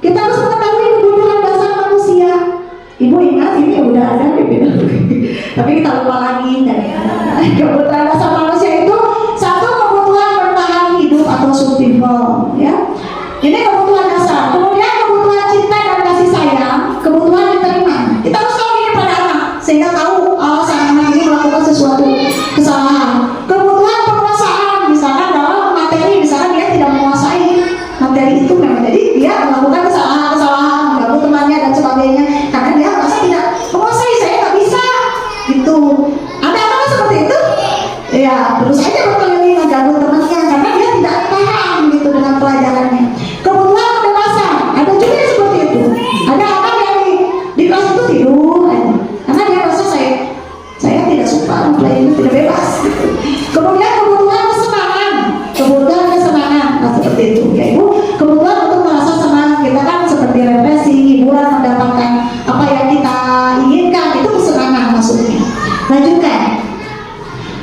Kita harus mengetahui kebutuhan dasar manusia. Ibu ingat ini udah ada gitu. Tapi kita lupa lagi kan. Kebutuhan dasar manusia itu satu, kebutuhan bertahan hidup atau survival, ya. Ini kebutuhan dasar. Kemudian kebutuhan cinta dan kasih sayang, kebutuhan diterima. Kita harus tahu ini pada anak, sehingga tahu sang anak ini melakukan sesuatu kesalahan. Kebutuhan penguasaan, misalkan dalam materi, misalkan dia tidak menguasai materi itu, memang jadi dia melakukan kesalahan, mengganggu temannya dan sebagainya, karena dia merasa tidak menguasai. Saya nggak bisa, gitu. Ada anak seperti itu, ya terus aja berkeliling mengganggu temannya karena dia tidak paham gitu dengan pelajarannya. Kebutuhan kebebasan, ada juga yang seperti itu. Ada anak yang di kelas itu tidur aja, karena dia merasa saya tidak suka belajar itu tidak bebas. Gitu. Kemudian kebutuhan kesenangan, nah seperti itu. Ya ibu, kebutuhan untuk merasa senang, kita kan seperti refreshing, hiburan, mendapatkan apa yang kita inginkan, itu kesenangan maksudnya. Lanjutkan.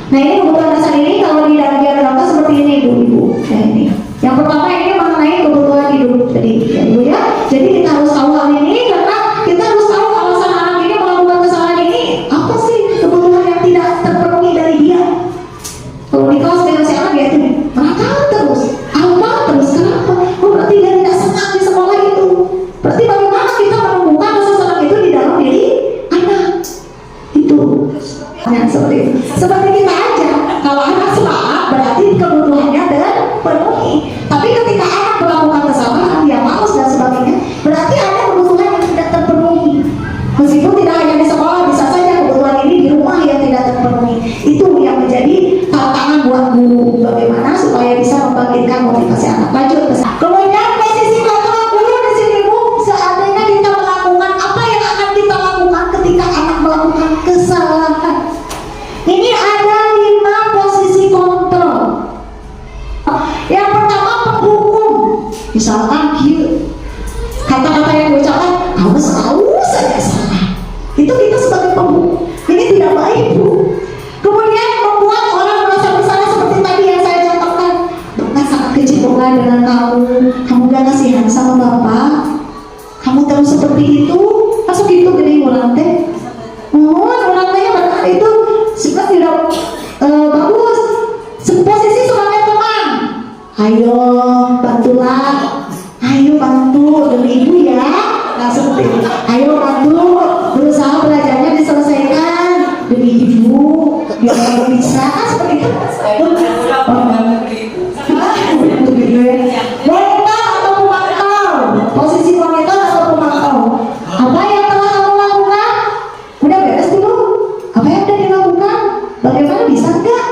Nah ini kebutuhan dasar ini kalau di dalam diagram seperti ini ibu. Nah ini. Yang pertama ini mengenai kebutuhan hidup tadi, ya ibu ya. Jadi kita harus tahu hal ini karena kita harus tahu alasan anak ini melakukan kesalahan ini apa sih kebutuhan yang tidak terpenuhi dari dia. Kalau di kelas dengan si anak dia itu nakal terus, apa terus, kenapa? Oh berarti dia tidak senang di sekolah itu. Berarti bagaimana kita menemukan rasa senang itu di dalam diri anak itu. Ya, seperti kita aja, kalau anak semangat berarti kebutuhannya terpenuhi. Tapi ketika anak melakukan kesalahan, dia malas dan sebagainya, berarti ada kebutuhan yang tidak terpenuhi. Meskipun tidak hanya di sekolah, bisa saja kebutuhan ini di rumah yang tidak terpenuhi. Itu yang menjadi tantangan buat guru, bagaimana supaya bisa membangkitkan motivasi anak. Lanjut. Kemudian posisi kontrol guru di sini Bu, seandainya kita melakukan apa yang akan kita lakukan ketika anak melakukan kesalahan. Ini ada 5 posisi kontrol. Yang pertama penghukum. Misalkan kata-kata yang diucapkan, kamu selalu saja salah. Itu kita sebagai penghukum. Ini tidak baik Bu. Kemudian membuat orang merasa bersalah seperti tadi yang saya contohkan. Bapak sangat kecewa dengan kamu gak kasihan sama Bapak. Kamu terus seperti itu, masuk itu gini ulang teh. Ulang tehnya berarti itu sifat tidak bagus. Posisi sebagai teman, ayo bantulah, ayo bantu demi ibu ya. Nah seperti itu, ayo bantu berusaha belajarnya diselesaikan demi ibu biar kamu bisa, kan seperti itu. Wanita atau pemantau, posisi wanita atau pemantau, apa yang telah kamu lakukan udah beres dulu, apa yang udah dilakukan bagaimana, bisa enggak?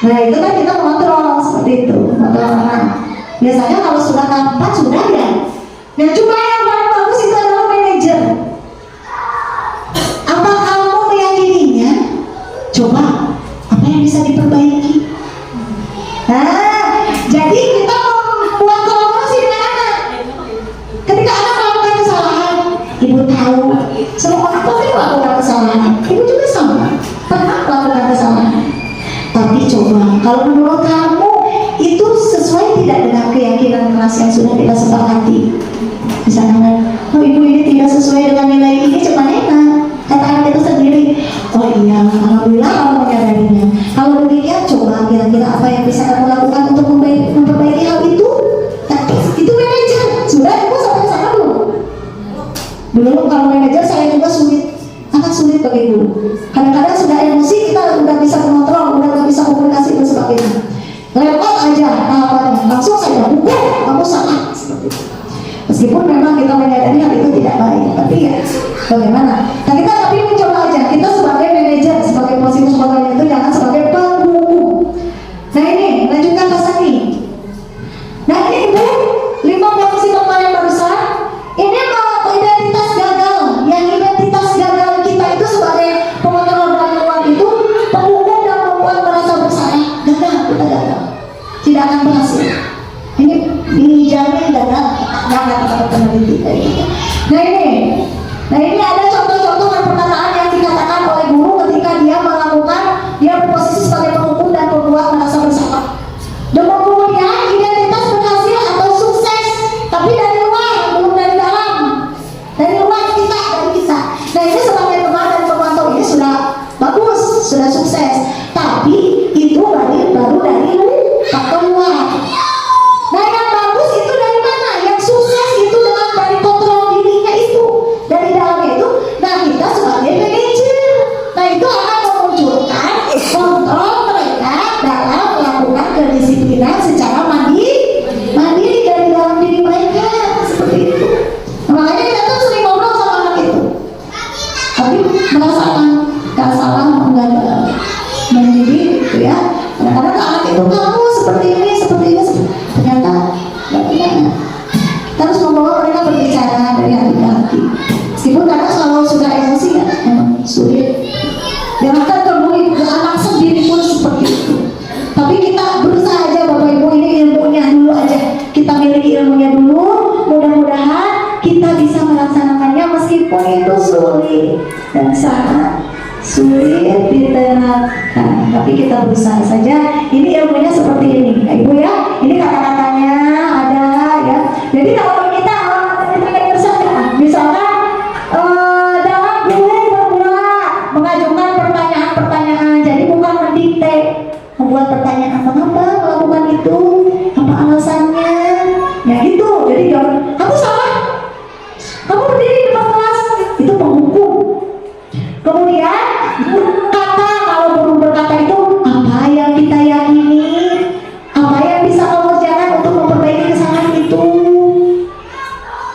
Nah itu kan kita mengontrol seperti itu, mengontrol anak. Biasanya kalau sudah tampak sudah ya. Nah cuma yang paling bagus itu adalah manajer. Apa kamu meyakininya? Coba apa yang bisa diperbaiki? Nah jadi kita membuat kolaborasi dengan anak. Ketika anak melakukan kesalahan, ibu tahu semua orang pasti melakukan kesalahan. Ibu juga sama, pernah melakukan kesalahan. Tapi coba, kalau menurut kamu itu sesuai tidak dengan keyakinan keras yang sudah kita sepakati? Misalnya, oh ibu ini tidak sesuai dengan nilai ini, cuman katakan kita sendiri. Oh iya, alhamdulillah kamu menyadarinya. Kalau demikian, coba kira-kira apa yang bisa kamu lakukan untuk memperbaiki hal itu? Tapi itu manajer, sudah ibu sampai sana dulu. Dulu kalau manajer saya juga sangat sulit bagi guru. Kadang-kadang sudah emosi, kita udah bisa mengontrol, udah nggak bisa komunikasi dan sebagainya. Repot aja tahapannya, langsung saja hukum, kamu salah seperti itu. Meskipun memang kita menyadari hal itu tidak baik, tapi ya bagaimana? Nah kita tapi mencoba aja, kita sebagai manajer, sebagai posisi sebagainya itu jangan sebagai penghukum. Nah ini lanjutkan pasal ini. Nah ini ibu, 5 posisi yang barusan. Ini identitas gagal, yang identitas gagal kita itu sebagai pengontrol dari luar itu penghukum dan membuat merasa bersalah. Gagal, kita gagal, tidak akan berhasil. Ini dijamin gagal, nggak kata peneliti. Nah ini ada contoh-contoh tapi merasakan kesalahan mendidik gitu ya. Kadang-kadang anak itu kamu seperti ini, ternyata nggak benar. Kita harus membawa mereka berbicara dari hati ke hati. Meskipun kadang kalau sudah emosi ya memang sulit. Jangankan temui anak sendiri pun seperti itu. Tapi kita berusaha aja Bapak Ibu, ini ilmunya dulu aja. Kita miliki ilmunya dulu. Mudah-mudahan kita bisa melaksanakannya meskipun itu sulit dan sangat sulit diterapkan. Tapi kita berusaha saja. Ini ilmunya seperti ini, ya Ibu ya. Ini kata-katanya ada ya. Jadi kalau kita misalkan dalam guru berdua mengajukan pertanyaan-pertanyaan, jadi bukan mendikte, membuat pertanyaan kenapa melakukan itu, apa alasannya, ya gitu. Jadi jangan kamu salah, kamu berdiri di depan kelas, itu penghukum. Kemudian kata, kalau guru berkata itu apa yang kita yakini, apa yang bisa kamu kerjakan untuk memperbaiki kesalahan itu.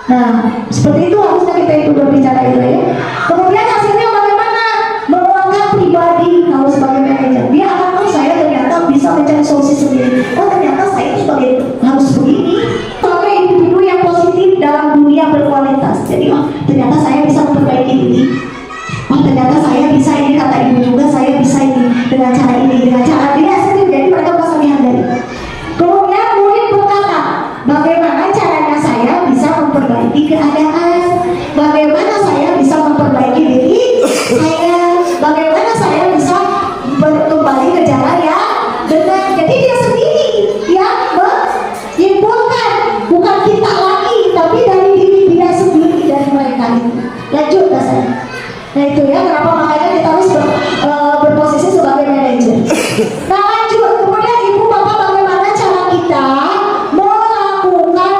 Nah, seperti itu harusnya kita itu berbicara itu ya. Kemudian hasilnya bagaimana? Menguatkan pribadi kalau sebagai manajer. Dia akan saya ternyata bisa mencari solusi sendiri. Oh ternyata saya itu sebagai harus begini. Sebagai individu yang positif dalam dunia berkualitas. Jadi oh ternyata saya bisa memperbaiki diri. Oh ternyata saya bisa ini, kata ibu juga saya bisa ini dengan cara ini, dengan cara dia sendiri. Jadi mereka bisa menyadari. Kemudian murid berkata, bagaimana caranya saya bisa memperbaiki keadaan, bagaimana saya bisa memperbaiki diri saya, bagaimana saya bisa kembali ke jalan yang benar. Jadi dia sendiri yang menyimpulkan, bukan kita lagi, tapi dari diri dia sendiri, dari mereka itu. Lanjut ke saya. Nah itu ya kenapa makanya kita harus berposisi sebagai manajer. Nah lanjut, kemudian ibu bapak bagaimana cara kita melakukan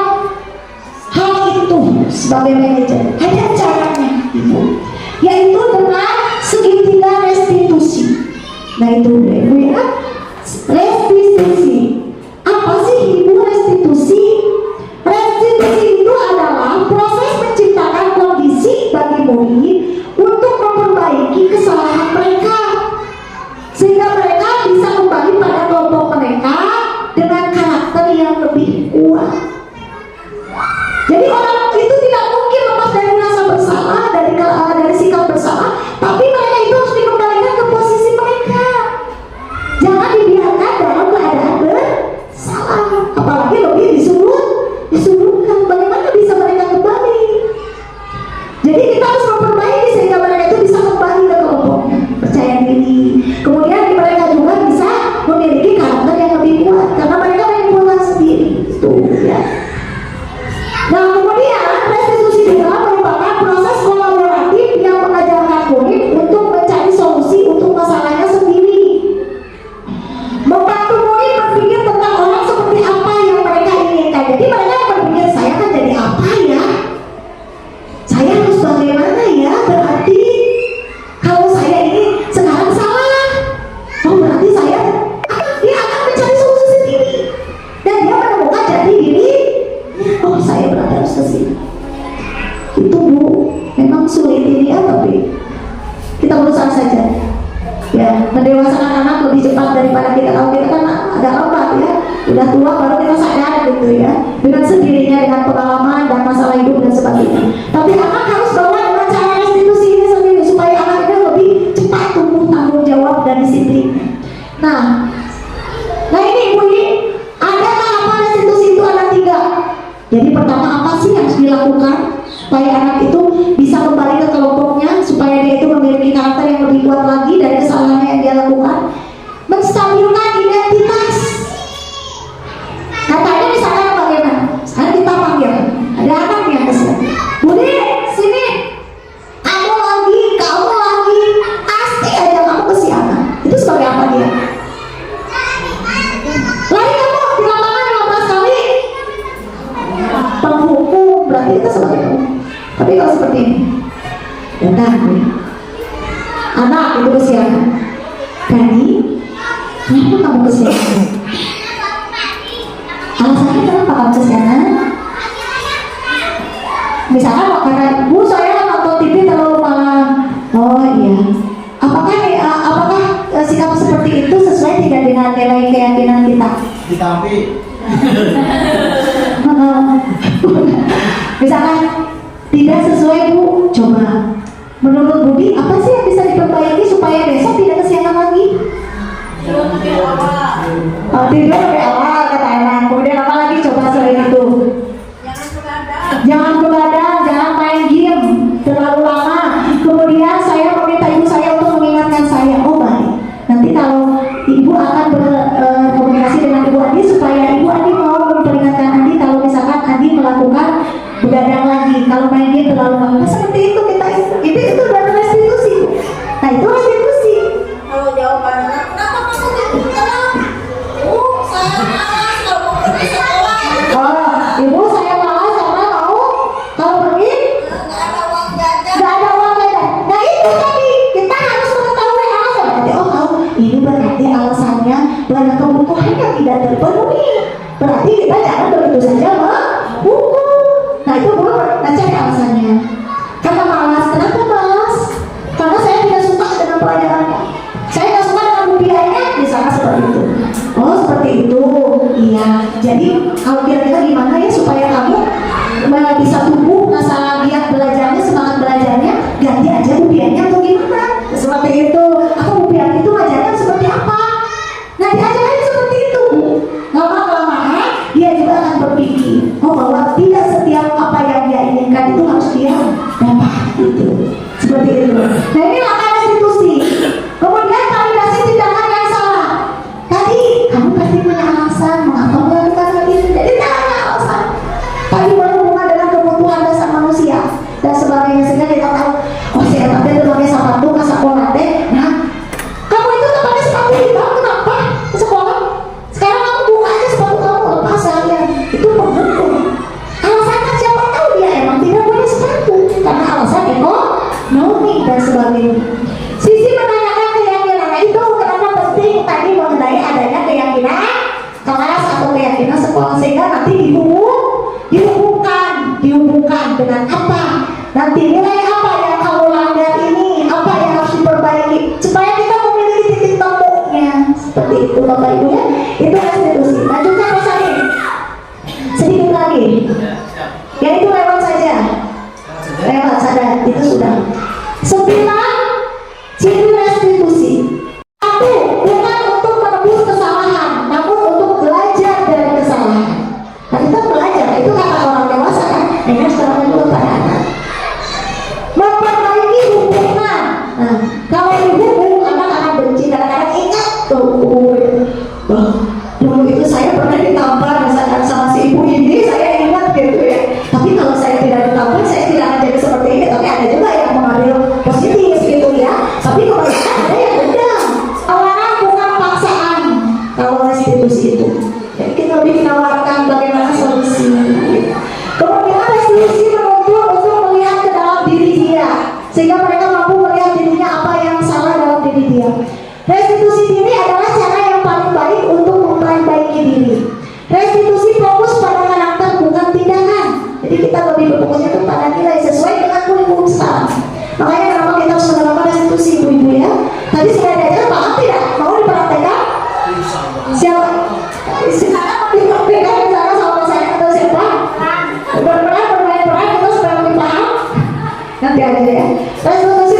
hal itu sebagai manajer? Ada caranya ibu, yaitu dengan segitiga restitusi. Nah itu ibu ya, restitusi. Apa sih ibu restitusi? Restitusi itu adalah proses menciptakan kondisi bagi murid untuk memperbaiki kesalahan mereka sehingga mereka bisa kembali pada kelompok mereka dengan karakter yang lebih kuat. Jadi orang itu tidak mungkin lepas dari rasa bersalah, dari sikap bersalah, tapi mereka itu harus dikembalikan ke posisi mereka. Jangan dibiarkan dalam keadaan bersalah, apalagi lebih disuruhkan. Bagaimana bisa mereka kembali? Jadi kita harus memperbaiki sehingga mereka itu bisa kembali ke kelompoknya, percaya diri. Kemudian mereka juga bisa memiliki karakter yang lebih kuat karena mereka menyimpulkan sendiri. Itu ya. Nah kemudian restitusi juga merupakan proses kolaboratif yang mengajarkan murid untuk mencari solusi untuk masalahnya sendiri, membantu murid berpikir tentang orang seperti apa yang mereka inginkan. Jadi mereka berpikir saya kan jadi apa ya, saya harus bagaimana ya, berarti kalau saya ini sekarang salah, oh berarti dia akan mencari solusi sendiri dan dia menemukan jati diri. Oh saya berarti harus ke sini. Itu Bu, memang sulit ini ya, tapi kita berusaha saja ya, mendewasakan anak lebih cepat daripada kita. Kalau kita kan agak lambat ya, udah tua baru kita sadar gitu ya, dengan sendirinya, dengan pengalaman dan masalah hidup dan sebagainya. Tapi anak harus bawa dengan cara restitusi ini sendiri supaya anaknya lebih cepat tumbuh tanggung jawab dan disiplin. Nah ini ibu ini ada tahapan restitusi itu ada 3. Jadi pertama apa sih yang harus dilakukan supaya anak itu bisa kembali ke kelompoknya, supaya dia itu memiliki karakter yang lebih kuat lagi dari kesalahannya yang dia lakukan? Menstabilkan identitas. Katanya misalkan bagaimana? Sekarang kita panggil, ada anak yang kesini, Budi sini, kamu lagi, pasti aja kamu kesiangan. Itu sebagai apa dia? Lari kamu di lapangan 15 kali, penghukum, berarti kita sebagai kamu. Tapi kalau seperti ini, datang anak itu kesiangan, Dani, kenapa kamu kesiangan? Alasannya kenapa kamu kesiangan? Misalkan karena Bu saya nonton TV terlalu malam. Oh sampai. Misalkan tidak sesuai Bu, coba menurut Budi apa sih yang bisa diperbaiki supaya besok tidak kesiangan lagi? Tidur lebih awal kata Enak. Kemudian apa lagi coba selain itu? Jangan begadang, jangan main game terlalu lama. Kemudian saya meminta ibu saya untuk mengingatkan saya, oh baik. Nanti kalau ibu akan berkomunikasi dengan ibu Andi supaya ibu Andi mau memperingatkan Andi kalau misalkan Andi melakukan begadang lagi, kalau main game terlalu lama. Nah, seperti itu kita itu udah restitusi. Nah itu restitusi. Kalau jawabannya kenapa kamu tidak jalan? Saya malas kalau mau pergi sekolah. Oh, ibu saya malas karena mau kalau pergi Nggak ada uang jajan. nggak ada uang jajan. Nah itu tadi kita harus mengetahui alasan. Berarti oh tahu ini berarti alasannya banyak kebutuhan yang tidak terpenuhi. Berarti kita jangan begitu saja menghukum. Nah itu dulu, nah cari alasannya. Karena malas, kenapa malas? Karena saya tidak suka dengan pelajarannya. Saya tidak suka dengan biayanya, misalnya seperti itu. Oh seperti itu, iya. Jadi kalau kira-kira gimana ya supaya kamu bisa tumbuh rasa giat belajarnya, semangat belajarnya, ganti aja biayanya atau gimana? Seperti itu. Atau biaya itu ngajarnya seperti apa? Nah diajarnya seperti itu. Lama-kelamaan dia juga akan berpikir, oh bahwa tidak setiap apa yang dia inginkan itu harus dia dapat itu. Seperti itu. Nah ini langkah restitusi. Kemudian validasi tindakan yang salah. Tadi kamu pasti punya alasan mengapa melakukan hal itu. Jadi tidak ada alasan. Tadi berhubungan dengan kebutuhan dasar manusia dan sebagainya sehingga kita tahu, oh saya tapi itu pakai sepatu ke sekolah deh. Nah, kamu itu tak pakai sepatu di bawah kenapa ke sekolah? Sekarang kamu buka aja sepatu kamu lepas saja. Itu betul. Alasannya siapa tahu dia emang tidak punya sepatu karena alasan ekonomi dan sebagainya. Sisi menanyakan keyakinan, nah itu kenapa penting tadi mengenai adanya keyakinan kelas atau keyakinan sekolah sehingga nanti dihubungkan dengan apa? Nanti nilai apa yang kamu langgar ini? Apa yang harus diperbaiki supaya kita memiliki titik temunya? Seperti itu Bapak Ibu ya. Itu restitusi. Lanjutkan Pak Salim. Sedikit lagi. Ya itu lewat saja. Lewat saja itu sudah. 9 ciri restitusi. 1. Bukan untuk menebus kesalahan, namun untuk belajar dari kesalahan. Nah kita belajar, itu kata orang dewasa kan. Dengan sekarang juga pada anak. Memperbaiki hubungan. Nah kalau dihubung anak akan benci dan anak ingat tuh. Dulu itu saya pernah ditampar misalkan sama si ibu ini, saya ingat gitu ya. Tapi kalau saya tidak ditampar, saya tidak akan jadi seperti ini. Tapi ada juga yang mengambil positif gitu ya. Tapi kebanyakan ada yang dendam. Tawaran bukan paksaan. Kalau restitusi itu, jadi kita lebih menawarkan bagaimana solusi. Kemudian restitusi menuntut untuk melihat ke dalam diri dia, sehingga mereka mampu melihat dirinya apa yang salah dalam diri dia. Restitusi diri adalah cara yang paling baik untuk memperbaiki diri. Restitusi fokus pada karakter bukan tindakan. Jadi kita lebih berfokusnya kepada nilai sesuai dengan kurikulum sekarang. Makanya kenapa kita harus menerapkan restitusi ibu-ibu ya. Tadi sudah diajar paham tidak? Mau dipraktekkan? Siapa? Sekarang dipraktekkan misalnya sama saya atau siapa? Bermain peran itu supaya lebih paham. Nanti aja ya. Restitusi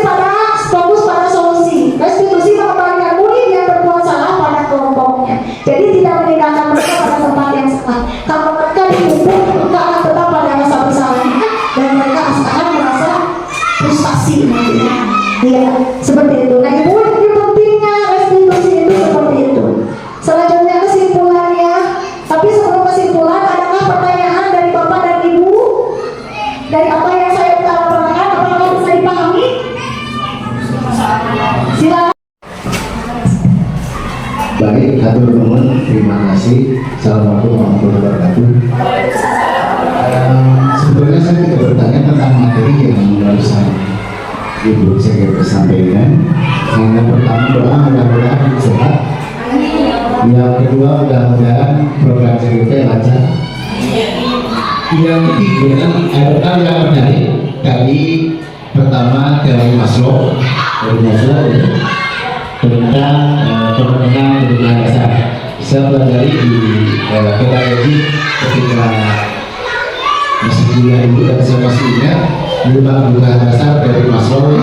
fokus pada solusi. Restitusi mengembalikan murid yang berbuat salah pada kelompoknya. Jadi tidak meninggalkan mereka pada tempat yang salah. Kalau mereka dihukum, mereka akan tetap pada rasa bersalahnya dan mereka akan merasa frustasi nantinya. Iya, seperti itu. Nah, ibu ini pentingnya restitusi itu seperti itu. Selanjutnya kesimpulannya. Tapi sebelum kesimpulan, adakah pertanyaan dari Bapak dan Ibu? Dari apa yang saya utarakan, apakah bisa dipahami? Silakan. Baik, hatur nuhun, terima kasih. Assalamualaikum warahmatullahi wabarakatuh. Sebetulnya saya tidak bertanya tentang materi yang barusan Ibu Sekretar sampaikan. Yang pertama doa mudah-mudahan sehat. Yang kedua mudah-mudahan program CGT lancar. Yang ketiga ada yang menarik tadi pertama dari Maslow ya, tentang pemenuhan kebutuhan dasar saya pelajari di pedagogi ketika masih kuliah itu, dan saya masih ingat di buka dasar dari Maslow.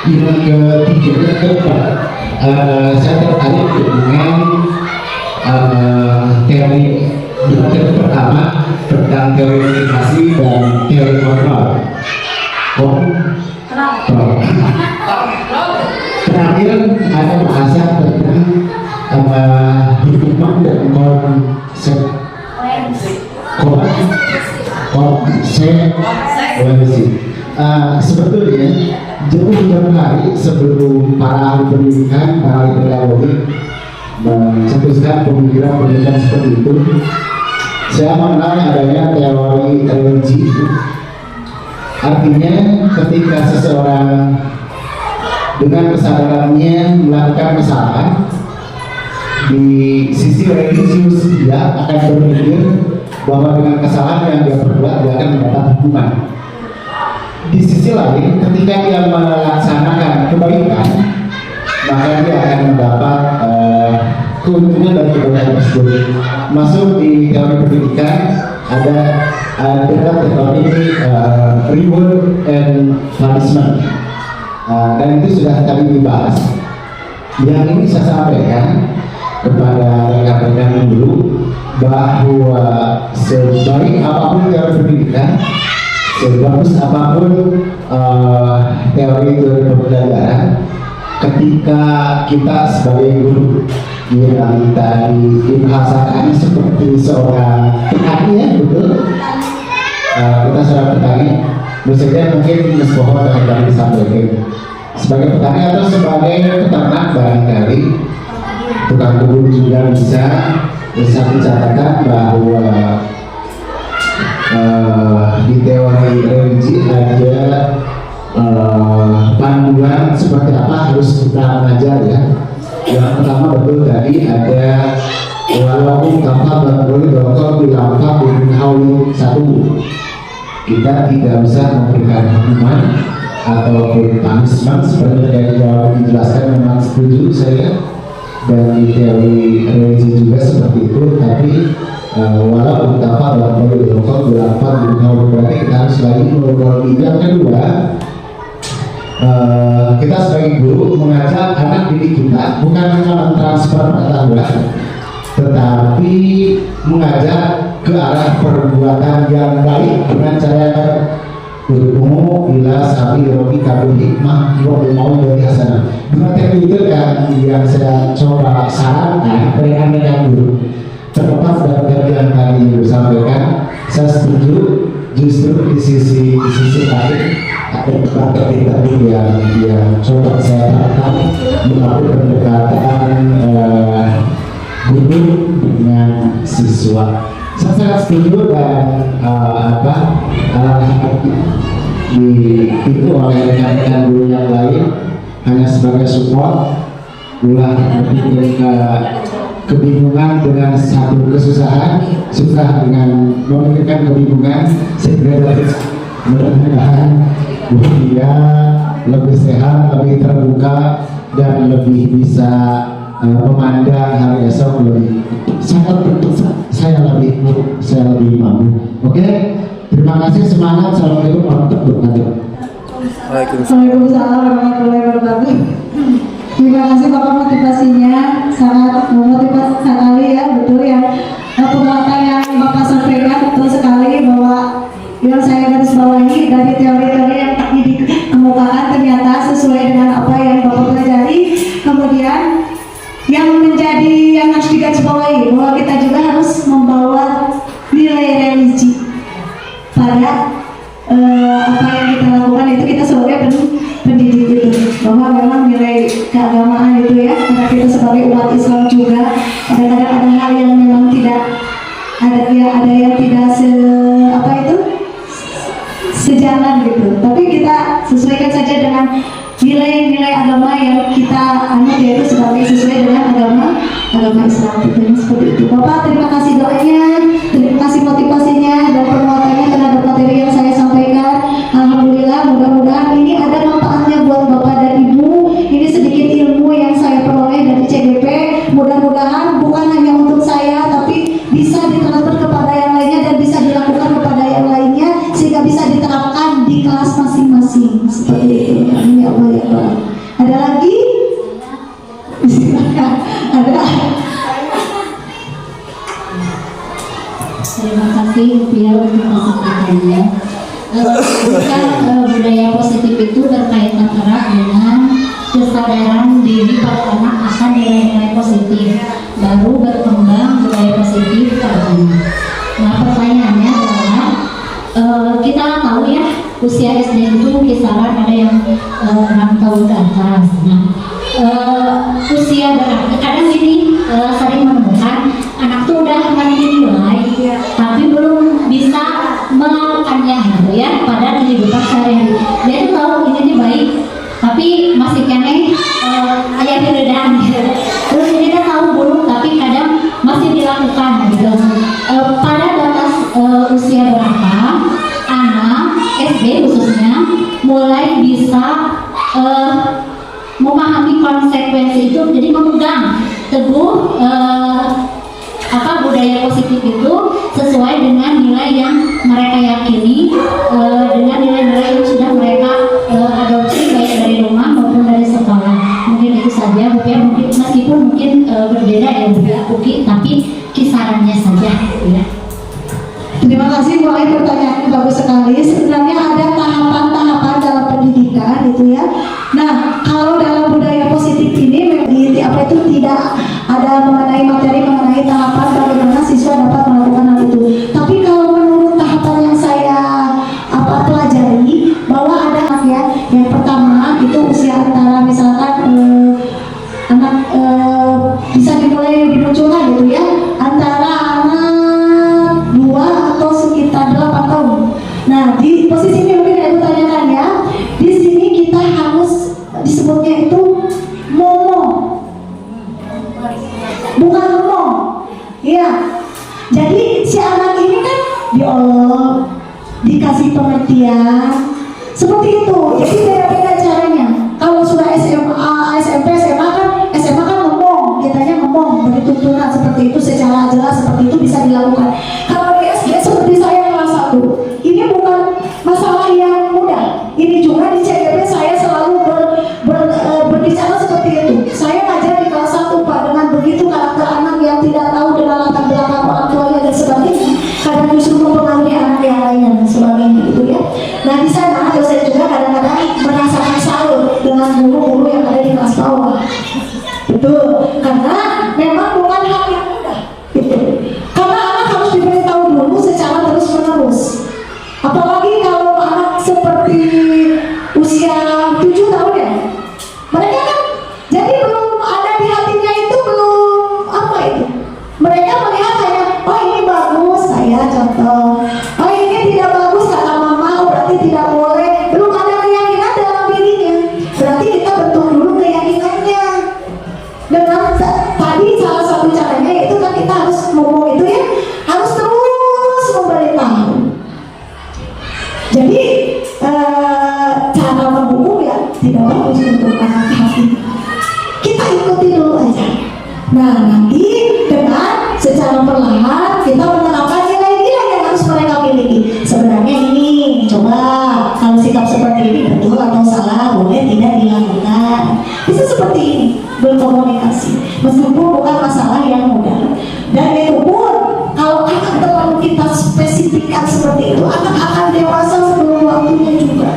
Yang ketiga, keempat, saya tertarik dengan teori pertama tentang teori motivasi dan teori kontrol. Terakhir ada bahasa tentang hukuman dan konsekuensi. Sebetulnya jauh hari sebelum para ahli pendidikan, para ahli pedagogi mencetuskan pemikiran seperti itu, saya mengenal adanya teori religi. Artinya ketika seseorang dengan kesadarannya melakukan kesalahan, di sisi religius dia akan berpikir bahwa dengan kesalahan yang dia perbuat dia akan mendapat hukuman. Di sisi lain, ketika dia melaksanakan kebaikan, maka dia akan mendapat keuntungan dari kebaikan tersebut. Masuk di teori pendidikan ada teori reward and punishment. Dan itu sudah tadi dibahas. Yang ini saya sampaikan kepada rekan-rekan dulu bahwa sebaik apapun teori pendidikan, sebagus apapun teori pembelajaran, ketika kita sebagai guru yang tadi dibahasakan seperti seorang petani, ya betul, kita seorang petani, misalnya mungkin sebuah yang tadi disampaikan sebagai petani atau sebagai peternak barangkali, tukang kebun juga bisa catatan bahwa di teori religi ada panduan seperti apa harus kita belajar ya. Yang pertama betul tadi ada walaupun tanpa berboleh dokter dilakukan dengan haul satu, kita tidak bisa memberikan hukuman atau punishment seperti yang dijelaskan. Memang setuju saya, dan di teori religi juga seperti itu. Tapi walaupun tanpa berboleh dokter dilakukan dengan haul, berarti kita harus lagi mengulangi. Yang kedua, kita sebagai guru mengajak anak didik kita bukan hanya mentransfer pengetahuan, tetapi mengajak ke arah perbuatan yang baik dengan cara ilmu bila sabi robi kabul hikmah robi mau dari hasanah. Dua teknik itu yang saya coba sarankan rekan-rekan guru, terlepas dari yang tadi disampaikan. Saya setuju justru di sisi lain ada teknik yang coba saya terapkan melalui pendekatan guru dengan siswa. Saya sangat setuju, dan itu oleh rekan-rekan guru yang lain hanya sebagai support. Ulah berpikir kebingungan dengan satu kesusahan, susah dengan memikirkan kebingungan, segera mudah-mudahan dia lebih sehat, lebih terbuka, dan lebih bisa memandang hari esok lebih sangat saya lebih mampu. Oke, terima kasih, semangat. Assalamualaikum warahmatullahi wabarakatuh. Waalaikumsalam warahmatullahi wabarakatuh. Terima kasih Bapak, motivasinya sangat memotivasi sekali ya, betul ya. Penguatan yang Bapak sampaikan betul sekali, bahwa yang saya garis bawahi dari teori-teori yang tadi dikemukakan ternyata sesuai dengan apa yang Bapak pelajari. Kemudian yang menjadi yang harus digarisbawahi bahwa kita juga harus membawa nilai religi pada apa yang kita lakukan itu. Kita sebagai pendidik itu, bahwa memang nilai keagamaan itu ya, karena kita sebagai umat Islam juga kadang-kadang ada hal yang memang tidak ada yang tidak sejalan gitu, tapi kita sesuaikan saja dengan nilai-nilai agama yang kita anut, yaitu sebagai sesuai dengan agama Islam. Seperti itu. Bapak, terima kasih doanya, terima kasih motivasinya dan penguatannya terhadap materi yang saya sampaikan. Alhamdulillah, mudah-mudahan ini ada manfaatnya buat Bapak dan Ibu. Ini sedikit ilmu yang saya peroleh dari CGP. Mudah-mudahan Ada lagi? Silakan. Ada. Terima kasih Pia untuk kesaksiannya. Budaya positif itu berkaitan erat dengan kesadaran diri pada anak akan nilai-nilai positif, baru berkembang budaya positif pada anak. Nah, pertanyaannya adalah kita tahu ya usia SD itu kisaran ada yang 6 tahun ke atas. Nah, usia berapa? Kadang gini sering menemukan anak tuh udah ngerti nilai, tapi belum bisa melakukannya gitu ya pada kehidupan sehari-hari. Dia tuh tahu ini baik, tapi masih kene ayah beredaan gitu. Terus ini dia tahu buruk, tapi kadang masih dilakukan gitu. Pada batas usia berapa anak SD khususnya mulai bisa memahami konsekuensi itu, jadi memegang teguh budaya positif itu sesuai dengan nilai yang mereka yakini, dengan nilai-nilai yang sudah mereka adopsi baik dari rumah maupun dari sekolah. Mungkin itu saja, mungkin meskipun mungkin berbeda ya Uki, tapi kisarannya saja ya. Terima kasih Bu Ai, pertanyaannya bagus sekali. Sebenarnya ada tahapan-tahapan dalam pendidikan gitu ya. Nah, kalau dalam budaya positif ini apa itu tidak ada mengenai materi mengenai tahapan bagaimana siswa dapat melakukan hal itu. Tapi kalau menurut tahapan yang saya pelajari bahwa ada ya, yang pertama itu usia antara misalkan anak bisa dimulai dimunculkan gitu ya antara anak 2 atau sekitar 8 tahun. Nah, di posisi ini mungkin saya tanyakan ya, di sini kita harus disebutnya itu momo, bukan momo. Iya. Jadi si anak ini kan diolok, dikasih pengertian, seperti itu. Jadi beda-beda caranya. Kalau sudah SMA, SMP, SMA kan ngomong, kitanya ngomong, beri tuntunan seperti itu secara jelas, seperti itu bisa dilakukan. Kalau di SD seperti saya kelas 1, ini bukan masalah yang mudah. Ini juga di CDP saya selalu berbicara seperti itu. Saya ngajar di kelas 1 Pak, dengan begitu karakter anak yang tidak tahu dengan latar belakang orang tuanya dan sebagainya, kadang justru mempengaruhi anak yang lainnya dan sebagainya gitu ya. Nah, di sana dosen juga kadang-kadang merasakan salut dengan guru-guru yang ada di kelas bawah. Betul, karena memang bukan hal yang mudah gitu. Karena anak harus diberitahu dulu secara terus-menerus. Apalagi kalau anak seperti usia 7 tahun ya, mereka kan jadi belum ada di hatinya itu, belum apa itu. Mereka melihat hanya, oh ini bagus, saya contoh. Oh ini tidak bagus kata mama, berarti tidak boleh. Belum ada keyakinan dalam dirinya. Berarti kita bentuk dulu keyakinannya. Dengan tadi salah satu caranya yaitu kan kita harus ngomong itu ya, harus terus memberitahu. Jadi cara menghukum ya tidak bagus untuk anak hati. Kita ikuti dulu aja. Nah, nanti dengan secara perlahan kita menerapkan nilai-nilai yang harus mereka miliki. Sebenarnya ini, coba kalau sikap seperti ini betul atau salah, boleh tidak dilakukan. Bisa seperti ini, berkomunikasi. Meskipun bukan masalah yang mudah. Dan itu pun, kalau anak terlalu kita spesifikkan seperti itu, anak akan dewasa sebelum waktunya juga.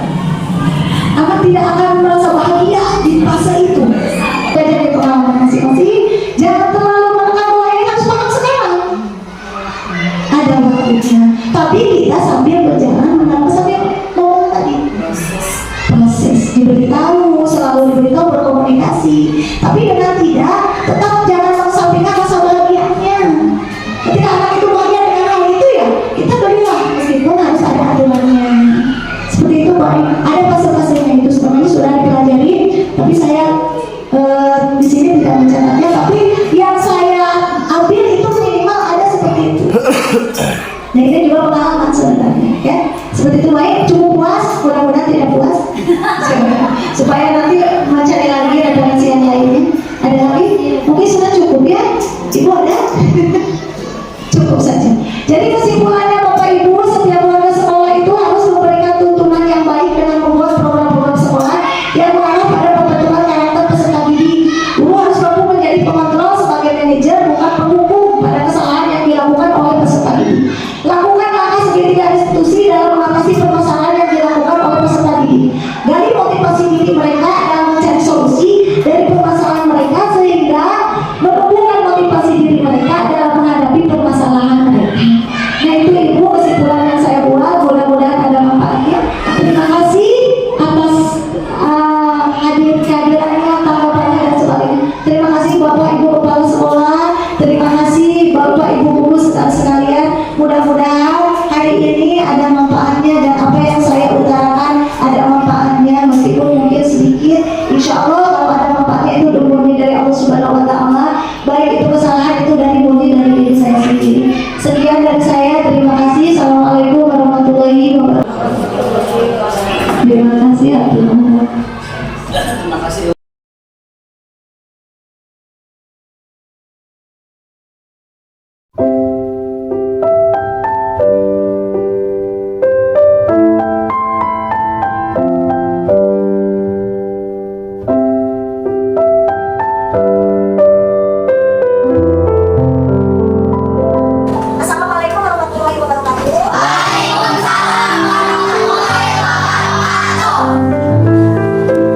Anak tidak akan merasa bahagia di fase itu. Jadi pengalaman masing-masing, jangan terlalu menekan bahwa ini harus paham sekarang. Ada waktunya, tapi kita sambil berjalan sambil ngomong tadi proses diberitahu, selalu diberitahu, berkomunikasi. Tapi dengan tidak, tetap jangan mengesampingkan rasa bahagianya. Ketika anak itu bahagia dengan hal itu ya, kita berilah meskipun harus ada aturannya. Seperti itu Pak, ada fase-fasenya itu sebenarnya sudah Terima kasih. Assalamualaikum warahmatullahi wabarakatuh.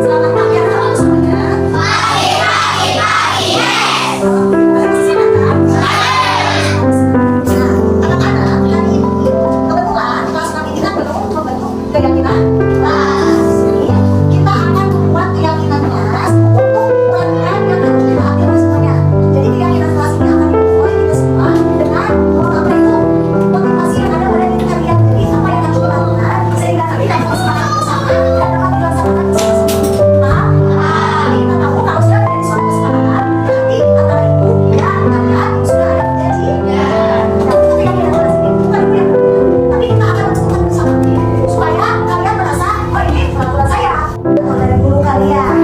Selamat pagi anak-anak semuanya. Bersilakan. Nah, anak-anak, hari ini kebetulan kelas 6 ini kan belum membentuk keyakinan kelas. Jadi, kita akan membuat keyakinan kelas untuk pelatihan yang harus kita ambil semuanya. Jadi keyakinan kelas ini akan dimulai kita semua dengan apa itu motivasi yang ada pada diri kalian. Jadi apa yang harus dilakukan sehingga nanti dapat semangat bersama dan dapat dilaksanakan bersama-sama. Kita tahu kalau sudah ada suatu kesepakatan nanti antara ibu dan kalian sudah ada janji. Nah, itu keyakinan kelas ini bukan ibu yang berpikir, tapi kita akan lakukan bersama supaya kalian merasa oh ini peraturan saya atau dari guru kalian.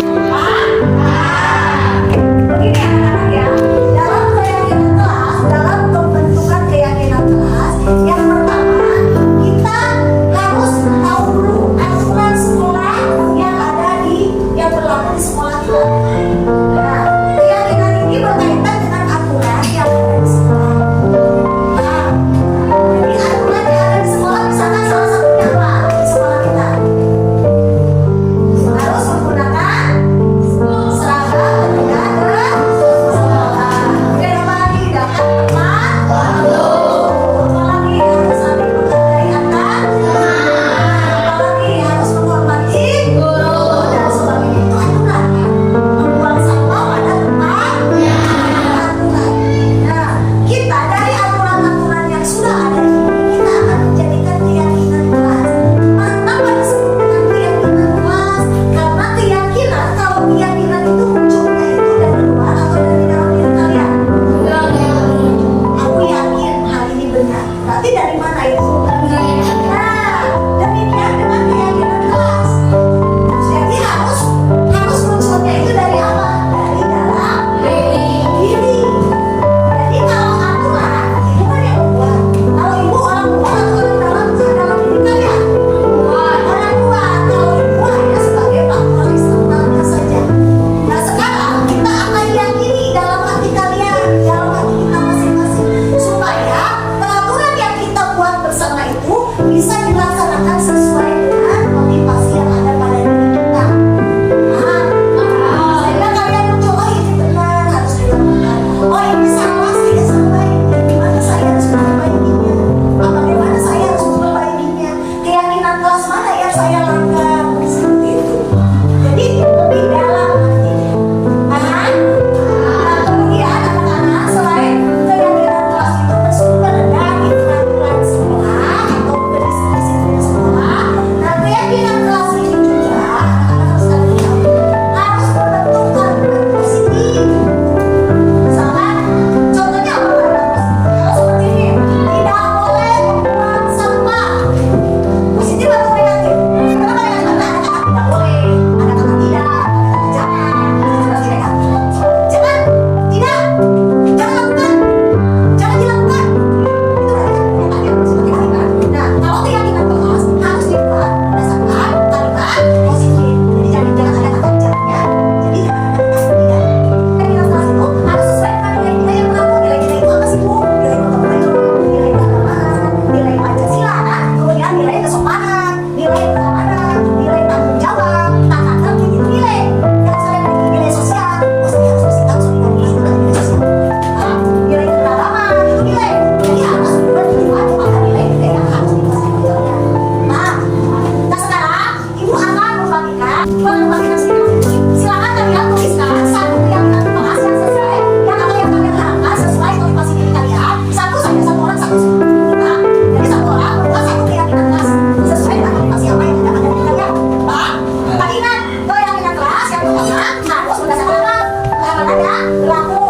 Begini anak-anak ya, dalam keyakinan kelas, dalam pembentukan keyakinan kelas, yang pertama kita harus tahu dulu aturan sekolah yang ada yang berlaku di sekolah kita. Nah, keyakinan ini berkaitan dengan aturan yang ada di sekolah. Nah, jadi aturan yang ada di sekolah misalkan salah satunya apa di sekolah kita? Harus menggunakan seragam ketika ke sekolah. Kemudian apa lagi? Dapat teman baru. Apa lagi? Harus saling menghargai anak. Apa lagi? Harus menghormati guru dan sebagainya. Itu aturan ya. Membuang sampah pada tempatnya. Aturan. Nah, kita dari aturan-aturan yang sudah ada ini kita akan menjadikan keyakinan kelas. Kenapa disebut dengan keyakinan kelas? Karena keyakinan, kalau keyakinan itu munculnya itu dari luar atau dari dalam diri kalian? Aku yakin hal ini benar. Berarti dari mana itu? Nah, demikian dengan keyakinan kelas. Jadi harus munculnya itu dari apa? Dari dalam diri. Jadi kalau aturan, ibu kan yang membuat. Kalau ibu orang tua atau orang dalam diri kalian? Orang tua. Kalau ibu hanya sebagai faktor eksternalnya saja. Nah sekarang kita akan yakini dalam hati kalian, dalam hati kita masing-masing, supaya peraturan yang kita buat bersama itu bisa dilaksanakan sesuai dengan motivasi yang ada pada diri kita. Sehingga kalian muncul, oh ini benar harus dilakukan, oh ini salah saya salah ini, gimana saya harus memperbaikinya, bagaimana saya harus memperbaikinya, keyakinan kelas mana yang saya langgar, seperti itu. Jadi lebih dalam artinya. Nah kemudian anak-anak selain keyakinan kelas itu bersumber dari peraturan sekolah atau disiplin sekolah, nah keyakinan kelas ini juga anak-anak sekalian harus membentuk kalimat positif. Misalkan contohnya apa kalimat positif? Kalau seperti ini, tidak boleh membuang sampah. Positif atau negatif? Karena pada kata anak-anak tidak boleh, ada kata tidak, ada kata jangan, ada kata tidak. Jangan, tidak, jangan lakukan, jangan dilakukan. Itu berarti pernyataan yang seperti kalimat. Nah, kalau keyakinan kelas harus dibuat berdasarkan kalimat positif. Jadi jangan ada kata jangannya. Jadi jangan ada kata tidak. Keyakinan kelas itu harus sesuai dengan nilai-nilai yang berlaku. Nilai-nilai itu apa sih Bu? Nilai gotong royong, nilai keagamaan, nilai Pancasila, kemudian nilai kesopanan, nilai keamanan, nilai tanggung jawab, tata tertib itu nilai. Yang saya memiliki nilai sosial, oh saya harus bersikap solidaris itu adalah nilai sosial. Nilai keberagaman itu nilai. Jadi harus bertujuan pada nilai-nilai yang harus dipelajari. Nah sekarang ibu akan membagikan sendiri. Silakan kalian tuliskan satu keyakinan kelas yang sesuai, yang apa yang kalian harapkan sesuai motivasi diri kalian. Satu saja, satu orang satu. Nah, jadi satu orang membuat satu keyakinan kelas sesuai dengan motivasi apa yang ada pada diri kalian. Pak ingat keyakinan kelas yang pertama harus berdasarkan apa? Keamanannya berlaku